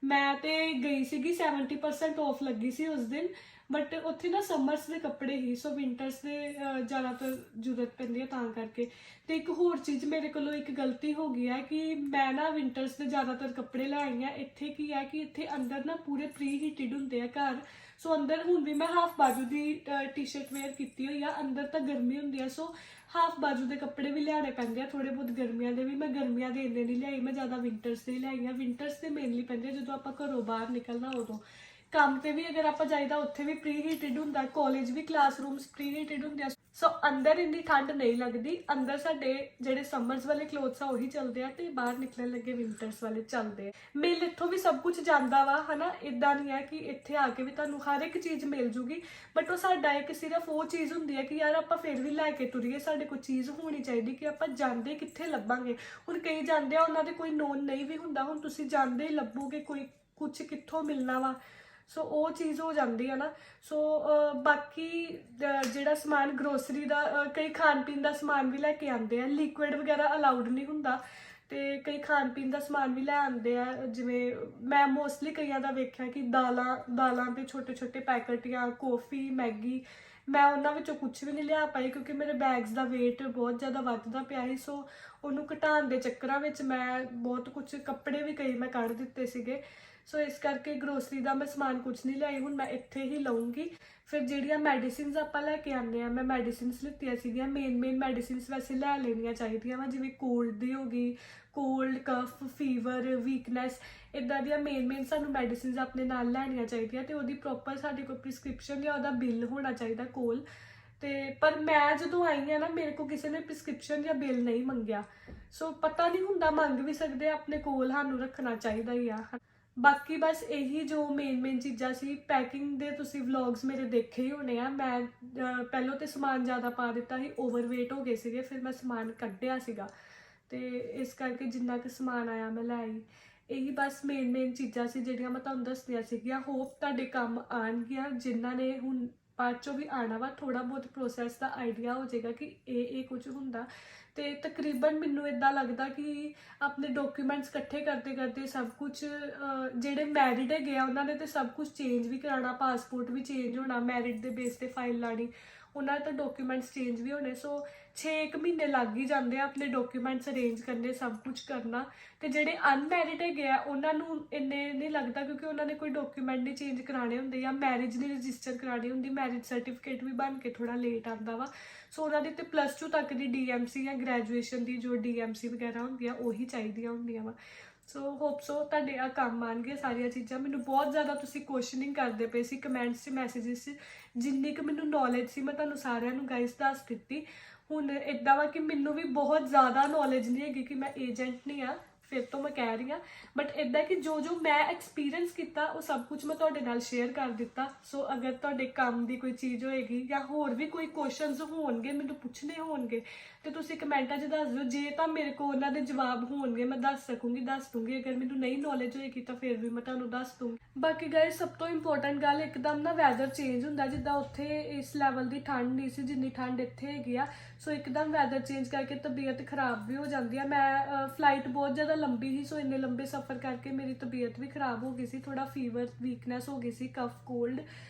ਮੈਂ ਤੇ ਗਈ ਸੀਗੀ, 70% ਆਫ ਲੱਗੀ ਸੀ ਉਸ ਦਿਨ, ਬਟ ਉੱਥੇ ਨਾ ਸਮਰਸ ਦੇ ਕੱਪੜੇ ਹੀ, ਸੋ ਵਿੰਟਰਸ ਦੇ ਜ਼ਿਆਦਾਤਰ ਜ਼ਰੂਰਤ ਪੈਂਦੀ ਹੈ ਤਾਂ ਕਰਕੇ। ਤੇ ਇੱਕ ਹੋਰ ਚੀਜ਼ ਮੇਰੇ ਕੋਲੋਂ ਇੱਕ ਗਲਤੀ ਹੋ ਗਈ ਹੈ ਕਿ ਮੈਂ ਨਾ ਵਿੰਟਰਸ ਦੇ ਜ਼ਿਆਦਾਤਰ ਕੱਪੜੇ ਲੈ ਆਈ ਹਾਂ। ਇੱਥੇ ਕੀ ਹੈ ਕਿ ਇੱਥੇ ਅੰਦਰ ਨਾ ਪੂਰੇ ਪ੍ਰੀ ਹੀਟਡ ਹੁੰਦੇ ਆ ਘਰ, ਸੋ ਅੰਦਰ ਹੁਣ ਵੀ ਮੈਂ ਹਾਫ ਬਾਜੂ ਦੀ ਟੀ-ਸ਼ਰਟ ਵੇਅਰ ਕੀਤੀ ਹੋਈ ਆ, ਅੰਦਰ ਤਾਂ ਗਰਮੀ ਹੁੰਦੀ ਆ, ਸੋ ਹਾਫ ਬਾਜੂ ਦੇ ਕੱਪੜੇ ਵੀ ਲਿਆਉਣੇ ਪੈਂਦੇ ਆ, ਥੋੜੇ ਬਹੁਤ ਗਰਮੀਆਂ ਦੇ ਵੀ। ਮੈਂ ਗਰਮੀਆਂ ਦੇ ਇੰਨੇ ਨਹੀਂ ਲਿਆਈ, ਮੈਂ ਜ਼ਿਆਦਾ ਵਿੰਟਰਸ ਦੇ ਲਿਆਈ ਆ। ਵਿੰਟਰਸ ਦੇ ਮੇਨਲੀ ਪੈਂਦੇ ਜਦੋਂ ਆਪਾਂ ਘਰੋਂ ਬਾਹਰ ਨਿਕਲਣਾ, ਉਦੋਂ। ਕੰਮ ਤੇ ਵੀ ਅਗਰ ਆਪਾਂ ਜਾਈਦਾ ਉੱਥੇ ਵੀ ਪ੍ਰੀ ਹੀਟਡ ਹੁੰਦਾ, ਕਾਲਜ ਵੀ ਕਲਾਸਰੂਮਸ ਪ੍ਰੀ ਹੀਟਡ ਹੁੰਦੇ ਆ, ਸੋ ਅੰਦਰ ਇੰਨੀ ਠੰਡ ਨਹੀਂ ਲੱਗਦੀ। ਅੰਦਰ ਸਾਡੇ ਜਿਹੜੇ ਸਮਰਸ ਵਾਲੇ ਕਲੋਥਸ ਆ ਉਹੀ ਚੱਲਦੇ ਆ, ਤੇ ਬਾਹਰ ਨਿਕਲਣ ਲੱਗੇ ਵਿੰਟਰਸ ਵਾਲੇ ਚੱਲਦੇ ਆ। ਮਿਲ ਇੱਥੋਂ ਵੀ ਸਭ ਕੁਝ ਜਾਂਦਾ ਵਾ, ਹਨਾ। ਇੱਦਾਂ ਨਹੀਂ ਹੈ ਕਿ ਇੱਥੇ ਆ ਕੇ ਵੀ ਤੁਹਾਨੂੰ ਹਰ ਇੱਕ ਚੀਜ਼ ਮਿਲ ਜੂਗੀ, ਬਟ ਉਹ ਸਾਡਾ ਇੱਕ ਸਿਰਫ ਉਹ ਚੀਜ਼ ਹੁੰਦੀ ਹੈ ਕਿ ਯਾਰ ਆਪਾਂ ਫਿਰ ਵੀ ਲੈ ਕੇ ਤੁਰੀਏ, ਸਾਡੇ ਕੋਲ ਚੀਜ਼ ਹੋਣੀ ਚਾਹੀਦੀ ਕਿ ਆਪਾਂ ਜਾਂਦੇ ਕਿੱਥੇ ਲੱਭਾਂਗੇ। ਹੁਣ ਕਈ ਜਾਂਦੇ ਆ, ਉਹਨਾਂ ਦੇ ਕੋਈ ਨੋਨ ਨਹੀਂ ਵੀ ਹੁੰਦਾ, ਹੁਣ ਤੁਸੀਂ ਜਾਂਦੇ ਹੀ ਲੱਭੋਗੇ ਕੋਈ ਕੁਝ ਕਿੱਥੋਂ ਮਿਲਣਾ ਵਾ, ਸੋ ਉਹ ਚੀਜ਼ ਹੋ ਜਾਂਦੀ ਹੈ ਨਾ। ਸੋ ਬਾਕੀ ਜਿਹੜਾ ਸਮਾਨ ਗਰੋਸਰੀ ਦਾ, ਕਈ ਖਾਣ ਪੀਣ ਦਾ ਸਮਾਨ ਵੀ ਲੈ ਕੇ ਆਉਂਦੇ ਆ, ਲਿਕੁਇਡ ਵਗੈਰਾ ਅਲਾਉਡ ਨਹੀਂ ਹੁੰਦਾ, ਤੇ ਕਈ ਖਾਣ ਪੀਣ ਦਾ ਸਮਾਨ ਵੀ ਲੈ ਆਉਂਦੇ ਆ। ਜਿਵੇਂ ਮੈਂ ਮੋਸਟਲੀ ਕਈਆਂ ਦਾ ਵੇਖਿਆ ਕਿ ਦਾਲਾਂ ਦੇ ਛੋਟੇ ਪੈਕਟ ਜਾਂ ਕੌਫੀ, ਮੈਗੀ, ਮੈਂ ਉਹਨਾਂ ਵਿੱਚੋਂ ਕੁਝ ਵੀ ਨਹੀਂ ਲਿਆ ਪਾਈ ਕਿਉਂਕਿ ਮੇਰੇ ਬੈਗਸ ਦਾ ਵੇਟ ਬਹੁਤ ਜ਼ਿਆਦਾ ਵੱਧਦਾ ਪਿਆ ਸੀ। ਸੋ ਉਹਨੂੰ ਘਟਾਉਣ ਦੇ ਚੱਕਰਾਂ ਵਿੱਚ ਮੈਂ ਬਹੁਤ ਕੁਝ, ਕੱਪੜੇ ਵੀ ਕਈ ਮੈਂ ਕੱਢ ਦਿੱਤੇ ਸੀਗੇ, ਸੋ ਇਸ ਕਰਕੇ ਗਰੋਸਰੀ ਦਾ ਮੈਂ ਸਮਾਨ ਕੁਝ ਨਹੀਂ ਲਿਆਈ। ਹੁਣ ਮੈਂ ਇੱਥੇ ਹੀ ਲਊਂਗੀ। ਫਿਰ ਜਿਹੜੀਆਂ ਮੈਡੀਸਿਨਸ ਆਪਾਂ ਲੈ ਕੇ ਆਉਂਦੇ ਆ, ਮੈਂ ਮੈਡੀਸਿਨਸ ਲਿੱਤੀਆਂ ਸੀਗੀਆਂ। ਮੇਨ ਮੈਡੀਸਿਨਸ ਵੈਸੇ ਲੈ ਲੈਣੀਆਂ ਚਾਹੀਦੀਆਂ ਵਾ, ਜਿਵੇਂ ਕੋਲਡ ਦੀ ਹੋ ਗਈ, ਕੋਲਡ, ਕਫ, ਫੀਵਰ, ਵੀਕਨੈਸ, ਇੱਦਾਂ ਦੀਆਂ ਮੇਨ ਸਾਨੂੰ ਮੈਡੀਸਿਨਸ ਆਪਣੇ ਨਾਲ ਲੈਣੀਆਂ ਚਾਹੀਦੀਆਂ, ਤੇ ਉਹਦੀ ਪ੍ਰੋਪਰ ਸਾਡੇ ਕੋਲ ਪ੍ਰਿਸਕ੍ਰਿਪਸ਼ਨ ਜਾਂ ਉਹਦਾ ਬਿੱਲ ਹੋਣਾ ਚਾਹੀਦਾ ਕੋਲ। ਤੇ ਪਰ ਮੈਂ ਜਦੋਂ ਆਈ ਹਾਂ ਨਾ, ਮੇਰੇ ਕੋ ਕਿਸੇ ਨੇ ਪ੍ਰਿਸਕ੍ਰਿਪਸ਼ਨ ਜਾਂ ਬਿੱਲ ਨਹੀਂ ਮੰਗਿਆ। ਸੋ ਪਤਾ ਨਹੀਂ ਹੁੰਦਾ, ਮੰਗ ਵੀ ਸਕਦੇ ਆ, ਆਪਣੇ ਕੋਲ ਸਾਨੂੰ ਰੱਖਣਾ ਚਾਹੀਦਾ ਹੀ ਆ। ਬਾਕੀ ਬਸ ਇਹੀ ਜੋ ਮੇਨ ਚੀਜ਼ਾਂ ਸੀ। ਪੈਕਿੰਗ ਦੇ ਤੁਸੀਂ ਵਲੌਗਸ ਮੇਰੇ ਦੇਖੇ ਹੀ ਹੋਣੇ ਆ। ਮੈਂ ਪਹਿਲਾਂ ਤੇ ਸਮਾਨ ਜ਼ਿਆਦਾ ਪਾ ਦਿੱਤਾ ਸੀ, ਓਵਰਵੇਟ ਹੋ ਗਏ ਸੀਗੇ, ਫਿਰ ਮੈਂ ਸਮਾਨ ਕੱਢਿਆ ਸੀਗਾ ਤੇ ਇਸ ਕਰਕੇ ਜਿੰਨਾ ਕੁ ਸਮਾਨ ਆਇਆ ਮੈਂ ਲੈ ਆਈ। ਇਹੀ ਬਸ ਮੇਨ ਚੀਜ਼ਾਂ ਸੀ ਜਿਹੜੀਆਂ ਮੈਂ ਤੁਹਾਨੂੰ ਦੱਸਦੀਆਂ ਸੀਗੀਆਂ। ਹੋਪ ਤੁਹਾਡੇ ਕੰਮ ਆਉਣਗੀਆਂ, ਜਿਨ੍ਹਾਂ ਨੇ ਹੁਣ ਬਾਅਦ ਚੋਂ ਵੀ ਆਉਣਾ ਵਾ, ਥੋੜਾ ਬਹੁਤ ਪ੍ਰੋਸੈਸ ਦਾ ਆਈਡੀਆ ਹੋ ਜਾਏਗਾ ਕਿ ਇਹ ਕੁਝ ਹੁੰਦਾ। ਤੇ ਤਕਰੀਬਨ ਮੈਨੂੰ ਇਦਾਂ ਲੱਗਦਾ ਕਿ ਆਪਣੇ ਡਾਕੂਮੈਂਟਸ ਇਕੱਠੇ ਕਰਦੇ ਕਰਦੇ ਸਭ ਕੁਝ, ਜਿਹੜੇ ਮੈਰਿਡ ਹੈਗੇ ਆ ਉਹਨਾਂ ਨੇ ਤੇ ਸਭ ਕੁਝ ਚੇਂਜ ਵੀ ਕਰਾਉਣਾ, ਪਾਸਪੋਰਟ ਵੀ ਚੇਂਜ ਹੋਣਾ, ਮੈਰਿਡ ਦੇ ਬੇਸ ਤੇ ਫਾਈਲ ਲਾਣੀ, ਉਹਨਾਂ ਦੇ ਤਾਂ ਡਾਕੂਮੈਂਟਸ ਚੇਂਜ ਵੀ ਹੋਣੇ। ਸੋ 6 ਮਹੀਨੇ ਲੱਗ ਹੀ ਜਾਂਦੇ ਆ ਆਪਣੇ ਡਾਕੂਮੈਂਟਸ ਅਰੇਂਜ ਕਰਨੇ, ਸਭ ਕੁਝ ਕਰਨਾ। ਤੇ ਜਿਹੜੇ ਅਨਮੈਰਿਡ ਹੈਗੇ ਆ ਉਹਨਾਂ ਨੂੰ ਇੰਨੇ ਨਹੀਂ ਲੱਗਦਾ, ਕਿਉਂਕਿ ਉਹਨਾਂ ਨੇ ਕੋਈ ਡਾਕੂਮੈਂਟ ਨਹੀਂ ਚੇਂਜ ਕਰਾਣੇ ਹੁੰਦੇ ਜਾਂ ਮੈਰਿਜ ਨਹੀਂ ਰਜਿਸਟਰ ਕਰਾਣੀ ਹੁੰਦੀ। ਮੈਰਿਜ ਸਰਟੀਫਿਕੇਟ ਵੀ ਬਣ ਕੇ ਥੋੜਾ ਲੇਟ ਆਉਂਦਾ ਵਾ। ਸੋ ਉਹਨਾਂ ਦੀ ਤੇ +2 ਤੱਕ ਦੀ DMC ਜਾਂ ਗ੍ਰੈਜੂਏਸ਼ਨ ਦੀ ਜੋ DMC ਵਗੈਰਾ ਹੁੰਦੀ ਆ ਉਹੀ ਚਾਹੀਦੀਆਂ ਹੁੰਦੀਆਂ ਵਾ। ਸੋ ਹੋਪ ਸੋ ਤੁਹਾਡੇ ਆ ਕੰਮ ਆਉਣਗੇ ਸਾਰੀਆਂ ਚੀਜ਼ਾਂ। ਮੈਨੂੰ ਬਹੁਤ ਜ਼ਿਆਦਾ ਤੁਸੀਂ ਕੁਐਸਚਨਿੰਗ ਕਰਦੇ ਪਏ ਸੀ ਕਮੈਂਟਸ 'ਚ, ਮੈਸੇजेस 'ਚ। ਜਿੰਨੀ ਕੁ ਮੈਨੂੰ ਨੌਲੇਜ ਸੀ ਮੈਂ ਤੁਹਾਨੂੰ ਸਾਰਿਆਂ ਨੂੰ ਗਾਈਸ ਦੱਸ ਦਿੱਤੀ। ਹੁਣ ਇੱਦਾਂ ਵਾ ਕਿ ਮੈਨੂੰ ਵੀ ਬਹੁਤ ਜ਼ਿਆਦਾ ਨੌਲੇਜ ਨਹੀਂ ਹੈਗੀ, ਕਿ ਮੈਂ ਏਜੰਟ ਨਹੀਂ ਆ, ਫਿਰ ਤੋਂ ਮੈਂ ਕਹਿ ਰਹੀ ਹਾਂ। ਬਟ ਇੱਦਾਂ ਕਿ ਜੋ ਮੈਂ ਐਕਸਪੀਰੀਅੰਸ ਕੀਤਾ ਉਹ ਸਭ ਕੁਝ ਮੈਂ ਤੁਹਾਡੇ ਨਾਲ ਸ਼ੇਅਰ ਕਰ ਦਿੱਤਾ। ਸੋ ਅਗਰ ਤੁਹਾਡੇ ਕੰਮ ਦੀ ਕੋਈ ਚੀਜ਼ ਹੋਏਗੀ ਜਾਂ ਹੋਰ ਵੀ ਕੋਈ ਕੁਐਸਚਨਸ ਹੋਣਗੇ, ਮੈਨੂੰ ਪੁੱਛਣੇ ਹੋਣਗੇ, ਤੇ ਤੁਸੀਂ ਕਮੈਂਟਾਂ 'ਚ ਦੱਸ ਦਿਓ। ਜੇ ਤਾਂ ਮੇਰੇ ਕੋਲ ਉਹਨਾਂ ਦੇ ਜਵਾਬ ਹੋਣਗੇ ਮੈਂ ਦੱਸ ਸਕੂੰਗੀ, ਦੱਸ ਦੂੰਗੀ। ਅਗਰ ਮੈਨੂੰ ਨਹੀਂ ਨੌਲੇਜ ਹੋਏਗੀ ਤਾਂ ਫਿਰ ਵੀ ਮੈਂ ਤੁਹਾਨੂੰ ਦੱਸ ਦੂੰਗੀ। ਬਾਕੀ ਗਾਇਸ ਸਭ ਤੋਂ ਇੰਪੋਰਟੈਂਟ ਗੱਲ, ਇੱਕਦਮ ਨਾ ਵੈਦਰ ਚੇਂਜ ਹੁੰਦਾ, ਜਿੱਦਾਂ ਉੱਥੇ ਇਸ ਲੈਵਲ ਦੀ ਠੰਡ ਨਹੀਂ ਸੀ ਜਿੰਨੀ ਠੰਡ ਇੱਥੇ ਹੈਗੀ ਆ। ਸੋ ਇੱਕਦਮ ਵੈਦਰ ਚੇਂਜ ਕਰਕੇ ਤਬੀਅਤ ਖਰਾਬ ਵੀ ਹੋ ਜਾਂਦੀ ਆ। ਮੈਂ ਫਲਾਈਟ ਬਹੁਤ ਜ਼ਿਆਦਾ ਲੰਬੀ ਸੀ, ਸੋ ਇੰਨੇ ਲੰਬੇ ਸਫ਼ਰ ਕਰਕੇ ਮੇਰੀ ਤਬੀਅਤ ਵੀ ਖਰਾਬ ਹੋ ਗਈ ਸੀ, ਥੋੜਾ ਫੀਵਰ ਵੀਕਨੈਸ ਹੋ ਗਈ ਸੀ, ਕਫ ਕੋਲਡ।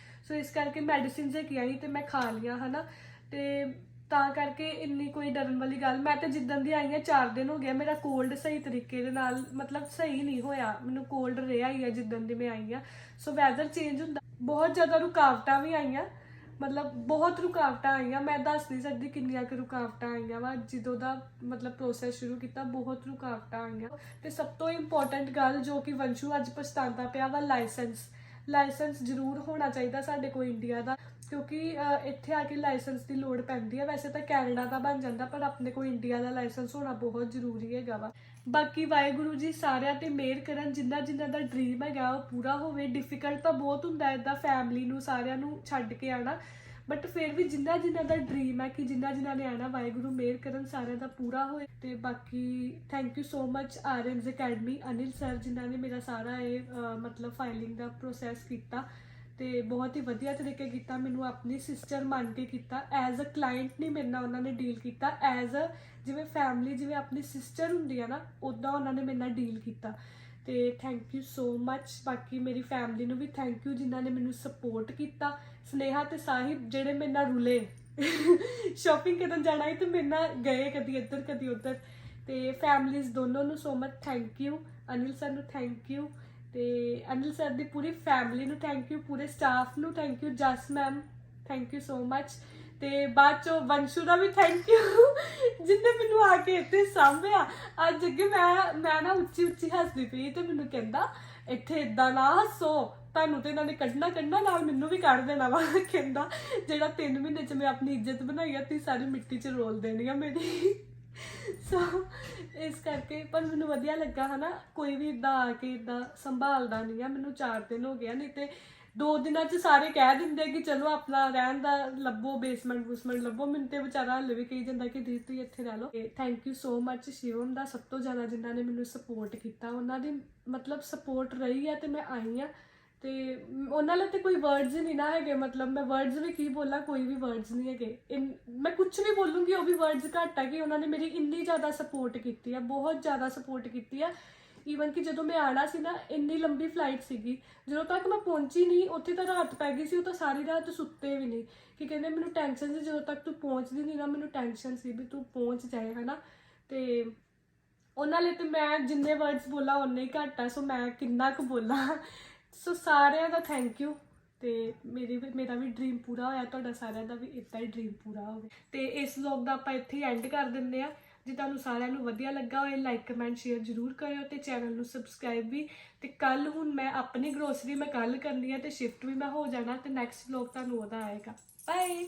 ਸੋ ਇਸ ਕਰਕੇ ਮੈਡੀਸਿਨਸ ਹੈਗੀਆਂ ਸੀ ਤੇ ਮੈਂ ਖਾ ਲਈਆਂ ਹੈ ਨਾ, ਤੇ ਤਾਂ ਕਰਕੇ ਇੰਨੀ ਕੋਈ ਡਰਨ ਵਾਲੀ ਗੱਲ। ਮੈਂ ਤਾਂ ਜਿੱਦਣ ਦੀ ਆਈ ਹਾਂ 4 ਦਿਨ ਹੋ ਗਿਆ, ਮੇਰਾ ਕੋਲਡ ਸਹੀ ਤਰੀਕੇ ਦੇ ਨਾਲ ਮਤਲਬ ਸਹੀ ਨਹੀਂ ਹੋਇਆ, ਮੈਨੂੰ ਕੋਲਡ ਰਿਹਾ ਹੀ ਆ ਜਿੱਦਣ ਦੀ ਮੈਂ ਆਈ ਹਾਂ। ਸੋ ਵੈਦਰ ਚੇਂਜ ਹੁੰਦਾ, ਬਹੁਤ ਜ਼ਿਆਦਾ ਰੁਕਾਵਟਾਂ ਵੀ ਆਈਆਂ, ਮਤਲਬ ਬਹੁਤ ਰੁਕਾਵਟਾਂ ਆਈਆਂ। ਮੈਂ ਦੱਸ ਨਹੀਂ ਸਕਦੀ ਕਿੰਨੀਆਂ ਕੁ ਰੁਕਾਵਟਾਂ ਆਈਆਂ ਵਾ ਜਦੋਂ ਦਾ ਮਤਲਬ ਪ੍ਰੋਸੈਸ ਸ਼ੁਰੂ ਕੀਤਾ, ਬਹੁਤ ਰੁਕਾਵਟਾਂ ਆਈਆਂ। ਤੇ ਸਭ ਤੋਂ ਇੰਪੋਰਟੈਂਟ ਗੱਲ ਜੋ ਕਿ ਵੰਸ਼ੂ ਅੱਜ ਪਛਤਾਉਂਦਾ ਪਿਆ ਵਾ, ਲਾਇਸੈਂਸ ਜ਼ਰੂਰ ਹੋਣਾ ਚਾਹੀਦਾ ਸਾਡੇ ਕੋਲ ਇੰਡੀਆ ਦਾ, ਕਿਉਂਕਿ ਇੱਥੇ ਆ ਕੇ ਲਾਇਸੈਂਸ ਦੀ ਲੋੜ ਪੈਂਦੀ ਹੈ। ਵੈਸੇ ਤਾਂ ਕੈਨੇਡਾ ਦਾ ਬਣ ਜਾਂਦਾ, ਪਰ ਆਪਣੇ ਕੋਲ ਇੰਡੀਆ ਦਾ ਲਾਇਸੈਂਸ ਹੋਣਾ ਬਹੁਤ ਜ਼ਰੂਰੀ ਹੈਗਾ ਵਾ। ਬਾਕੀ ਵਾਹਿਗੁਰੂ ਜੀ ਸਾਰਿਆਂ ਤੇ ਮਿਹਰ ਕਰਨ, ਜਿਨ੍ਹਾਂ ਦਾ ਡ੍ਰੀਮ ਹੈਗਾ ਉਹ ਪੂਰਾ ਹੋਵੇ। ਡਿਫਿਕਲਟ ਤਾਂ ਬਹੁਤ ਹੁੰਦਾ ਇੱਦਾਂ ਫੈਮਿਲੀ ਨੂੰ ਸਾਰਿਆਂ ਨੂੰ ਛੱਡ ਕੇ ਆਉਣਾ, ਬਟ ਫਿਰ ਵੀ ਜਿਨ੍ਹਾਂ ਦਾ ਡ੍ਰੀਮ ਹੈ ਕਿ ਜਿਨ੍ਹਾਂ ਨੇ ਆਉਣਾ, ਵਾਹਿਗੁਰੂ ਮਿਹਰ ਕਰਨ ਸਾਰਿਆਂ ਦਾ ਪੂਰਾ ਹੋਏ। ਤੇ ਬਾਕੀ thank you so much RNS academy, Anil sir, ਜਿਨ੍ਹਾਂ ਨੇ ਮੇਰਾ ਸਾਰਾ ਇਹ ਮਤਲਬ ਫਾਈਲਿੰਗ ਦਾ ਪ੍ਰੋਸੈਸ ਕੀਤਾ ਤੇ ਬਹੁਤ ਹੀ ਵਧੀਆ ਤਰੀਕੇ ਕੀਤਾ। ਮੈਨੂੰ ਆਪਣੀ ਸਿਸਟਰ ਮੰਨ ਕੇ ਕੀਤਾ, ਐਜ਼ ਅ ਕਲਾਇੰਟ ਨਹੀਂ ਮੇਰੇ ਨਾਲ ਉਹਨਾਂ ਨੇ ਡੀਲ ਕੀਤਾ, ਐਜ਼ ਅ ਜਿਵੇਂ ਫੈਮਿਲੀ, ਜਿਵੇਂ ਆਪਣੀ ਸਿਸਟਰ ਹੁੰਦੀ ਆ ਨਾ, ਉੱਦਾਂ ਉਹਨਾਂ ਨੇ ਮੇਰੇ ਨਾਲ ਡੀਲ ਕੀਤਾ। ਤੇ ਥੈਂਕ ਯੂ ਸੋ ਮਚ। ਬਾਕੀ ਮੇਰੀ ਫੈਮਿਲੀ ਨੂੰ ਵੀ ਥੈਂਕ ਯੂ ਜਿਨ੍ਹਾਂ ਨੇ ਮੈਨੂੰ ਸਪੋਰਟ ਕੀਤਾ। ਸਨੇਹਾ ਤੇ ਸਾਹਿਬ ਜਿਹੜੇ ਮੇਰੇ ਨਾਲ ਰੁਲੇ ਸ਼ਾਪਿੰਗ ਕਰਨ ਜਾਣਾ ਸੀ ਤੇ ਮੇਰੇ ਨਾਲ ਗਏ ਕਦੀ ਇੱਧਰ ਕਦੀ ਉੱਧਰ। ਤੇ ਫੈਮਲੀਜ਼ ਦੋਨੋਂ ਨੂੰ so much thank you. Anil sir ਨੂੰ ਥੈਂਕ ਯੂ, ਤੇ ਅਨਿਲ ਸਰ ਦੀ ਪੂਰੀ ਫੈਮਿਲੀ ਨੂੰ ਥੈਂਕ ਯੂ, ਪੂਰੇ ਸਟਾਫ ਨੂੰ thank you. Jas ma'am thank you so much. ਤੇ ਬਾਅਦ ਚੋਂ ਵੰਸ਼ੂ ਦਾ ਵੀ ਥੈਂਕ ਯੂ ਜਿਹਨੇ ਮੈਨੂੰ ਆ ਕੇ ਇੱਥੇ ਸਾਂਭਿਆ। ਅੱਜ ਅੱਗੇ ਮੈਂ ਨਾ ਉੱਚੀ ਹੱਸਦੀ ਪਈ ਤੇ ਮੈਨੂੰ ਕਹਿੰਦਾ ਇੱਥੇ ਇਦਾਂ ਨਾ ਹੱਸੋ, ਤੁਹਾਨੂੰ ਤੇ ਇਹਨਾਂ ਨੇ ਕੱਢਣਾ ਨਾਲ ਮੈਨੂੰ ਵੀ ਕੱਢ ਦੇਣਾ ਵਾ। ਕਹਿੰਦਾ ਜਿਹੜਾ 3 ਮਹੀਨੇ 'ਚ ਮੈਂ ਆਪਣੀ ਇੱਜ਼ਤ ਬਣਾਈ ਆ, ਤੁਸੀਂ ਸਾਰੀ ਮਿੱਟੀ 'ਚ ਰੋਲ ਦੇਣੀ ਆ ਮੇਰੀ। ਸੋ ਇਸ ਕਰਕੇ ਪਰ ਮੈਨੂੰ ਵਧੀਆ ਲੱਗਾ ਹੈ ਨਾ, ਕੋਈ ਵੀ ਇੱਦਾਂ ਆ ਕੇ ਇੱਦਾਂ ਸੰਭਾਲਦਾ ਨਹੀਂ ਆ। ਮੈਨੂੰ 4 ਦਿਨ ਹੋ ਗਿਆ, ਨਹੀਂ ਤੇ 2 ਦਿਨਾਂ 'ਚ ਸਾਰੇ ਕਹਿ ਦਿੰਦੇ ਕਿ ਚਲੋ ਆਪਣਾ ਰਹਿਣ ਦਾ ਲੱਭੋ, ਬੇਸਮੈਂਟ ਲੱਭੋ। ਮੈਨੂੰ ਤੇ ਵਿਚਾਰਾ ਹਲੇ ਵੀ ਕਹੀ ਜਾਂਦਾ ਕਿ ਦੀਦੀ ਤੁਸੀਂ ਇੱਥੇ ਰਹਿ ਲਓ। Thank you so much Shivam ਦਾ, ਸਭ ਤੋਂ ਜ਼ਿਆਦਾ ਜਿਨ੍ਹਾਂ ਨੇ ਮੈਨੂੰ ਸਪੋਰਟ ਕੀਤਾ। ਉਹਨਾਂ ਦੀ ਮਤਲਬ ਸਪੋਰਟ ਰਹੀ ਆ ਤੇ ਮੈਂ ਆਈ ਆ, ਤੇ ਉਹਨਾਂ ਲਈ ਤੇ ਕੋਈ ਵਰਡਸ ਹੀ ਨਹੀਂ ਨਾ ਹੈਗੇ। ਮਤਲਬ ਮੈਂ ਵਰਡਸ ਵੀ ਕੀ ਬੋਲਾਂ, ਕੋਈ ਵੀ ਵਰਡਸ ਨਹੀਂ ਹੈਗੇ। ਮੈਂ ਕੁਝ ਵੀ ਬੋਲੂੰਗੀ ਉਹ ਵੀ ਵਰਡਸ ਘੱਟ ਹੈ ਕਿ ਉਹਨਾਂ ਨੇ ਮੇਰੀ ਇੰਨੀ ਜ਼ਿਆਦਾ ਸਪੋਰਟ ਕੀਤੀ ਆ, ਬਹੁਤ ਜ਼ਿਆਦਾ ਸਪੋਰਟ ਕੀਤੀ ਆ। ਈਵਨ ਕਿ ਜਦੋਂ ਮੈਂ ਆਉਣਾ ਸੀ ਨਾ, ਇੰਨੀ ਲੰਬੀ ਫਲਾਈਟ ਸੀਗੀ, ਜਦੋਂ ਤੱਕ ਮੈਂ ਪਹੁੰਚੀ ਨਹੀਂ ਉੱਥੇ ਤਾਂ ਰਾਤ ਪੈ ਗਈ ਸੀ। ਉਹ ਤਾਂ ਸਾਰੀ ਰਾਤ ਸੁੱਤੇ ਵੀ ਨਹੀਂ, ਕਿ ਕਹਿੰਦੇ ਮੈਨੂੰ ਟੈਨਸ਼ਨ ਸੀ ਜਦੋਂ ਤੱਕ ਤੂੰ ਪਹੁੰਚਦੀ ਨਹੀਂ ਨਾ, ਮੈਨੂੰ ਟੈਨਸ਼ਨ ਸੀ ਵੀ ਤੂੰ ਪਹੁੰਚ ਜਾਏ ਹੈ ਨਾ। ਤੇ ਉਹਨਾਂ ਲਈ ਤੇ ਮੈਂ ਜਿੰਨੇ ਵਰਡਸ ਬੋਲਾਂ ਉਨੇ ਹੀ ਘੱਟ ਆ। ਸੋ ਮੈਂ ਕਿੰਨਾ ਕੁ ਬੋਲਾਂ। ਸੋ ਸਾਰਿਆਂ ਦਾ ਥੈਂਕ ਯੂ। ਤੇ ਮੇਰਾ ਵੀ ਡ੍ਰੀਮ ਪੂਰਾ ਹੋਇਆ, ਤੁਹਾਡਾ ਸਾਰਿਆਂ ਦਾ ਵੀ ਇੱਦਾਂ ਹੀ ਡ੍ਰੀਮ ਪੂਰਾ ਹੋਵੇ। ਤੇ ਇਸ ਵਲੌਗ ਦਾ ਆਪਾਂ ਇੱਥੇ ਹੀ ਐਂਡ ਕਰ ਦਿੰਦੇ ਆ। ਜੇ ਤੁਹਾਨੂੰ ਸਾਰਿਆਂ ਨੂੰ ਵਧੀਆ ਲੱਗਾ ਹੋਏ, ਲਾਈਕ ਕਮੈਂਟ ਸ਼ੇਅਰ ਜ਼ਰੂਰ ਕਰਿਓ, ਤੇ ਚੈਨਲ ਨੂੰ ਸਬਸਕ੍ਰਾਈਬ ਵੀ। ਤੇ ਕੱਲ ਹੁਣ ਮੈਂ ਆਪਣੀ ਗਰੋਸਰੀ ਮੈਂ ਕੱਲ ਕਰਨੀ ਹੈ, ਤੇ ਸ਼ਿਫਟ ਵੀ ਮੈਂ ਹੋ ਜਾਣਾ, ਤੇ ਨੈਕਸਟ ਵਲੌਗ ਤੁਹਾਨੂੰ ਉਹਦਾ ਆਏਗਾ। ਬਾਏ।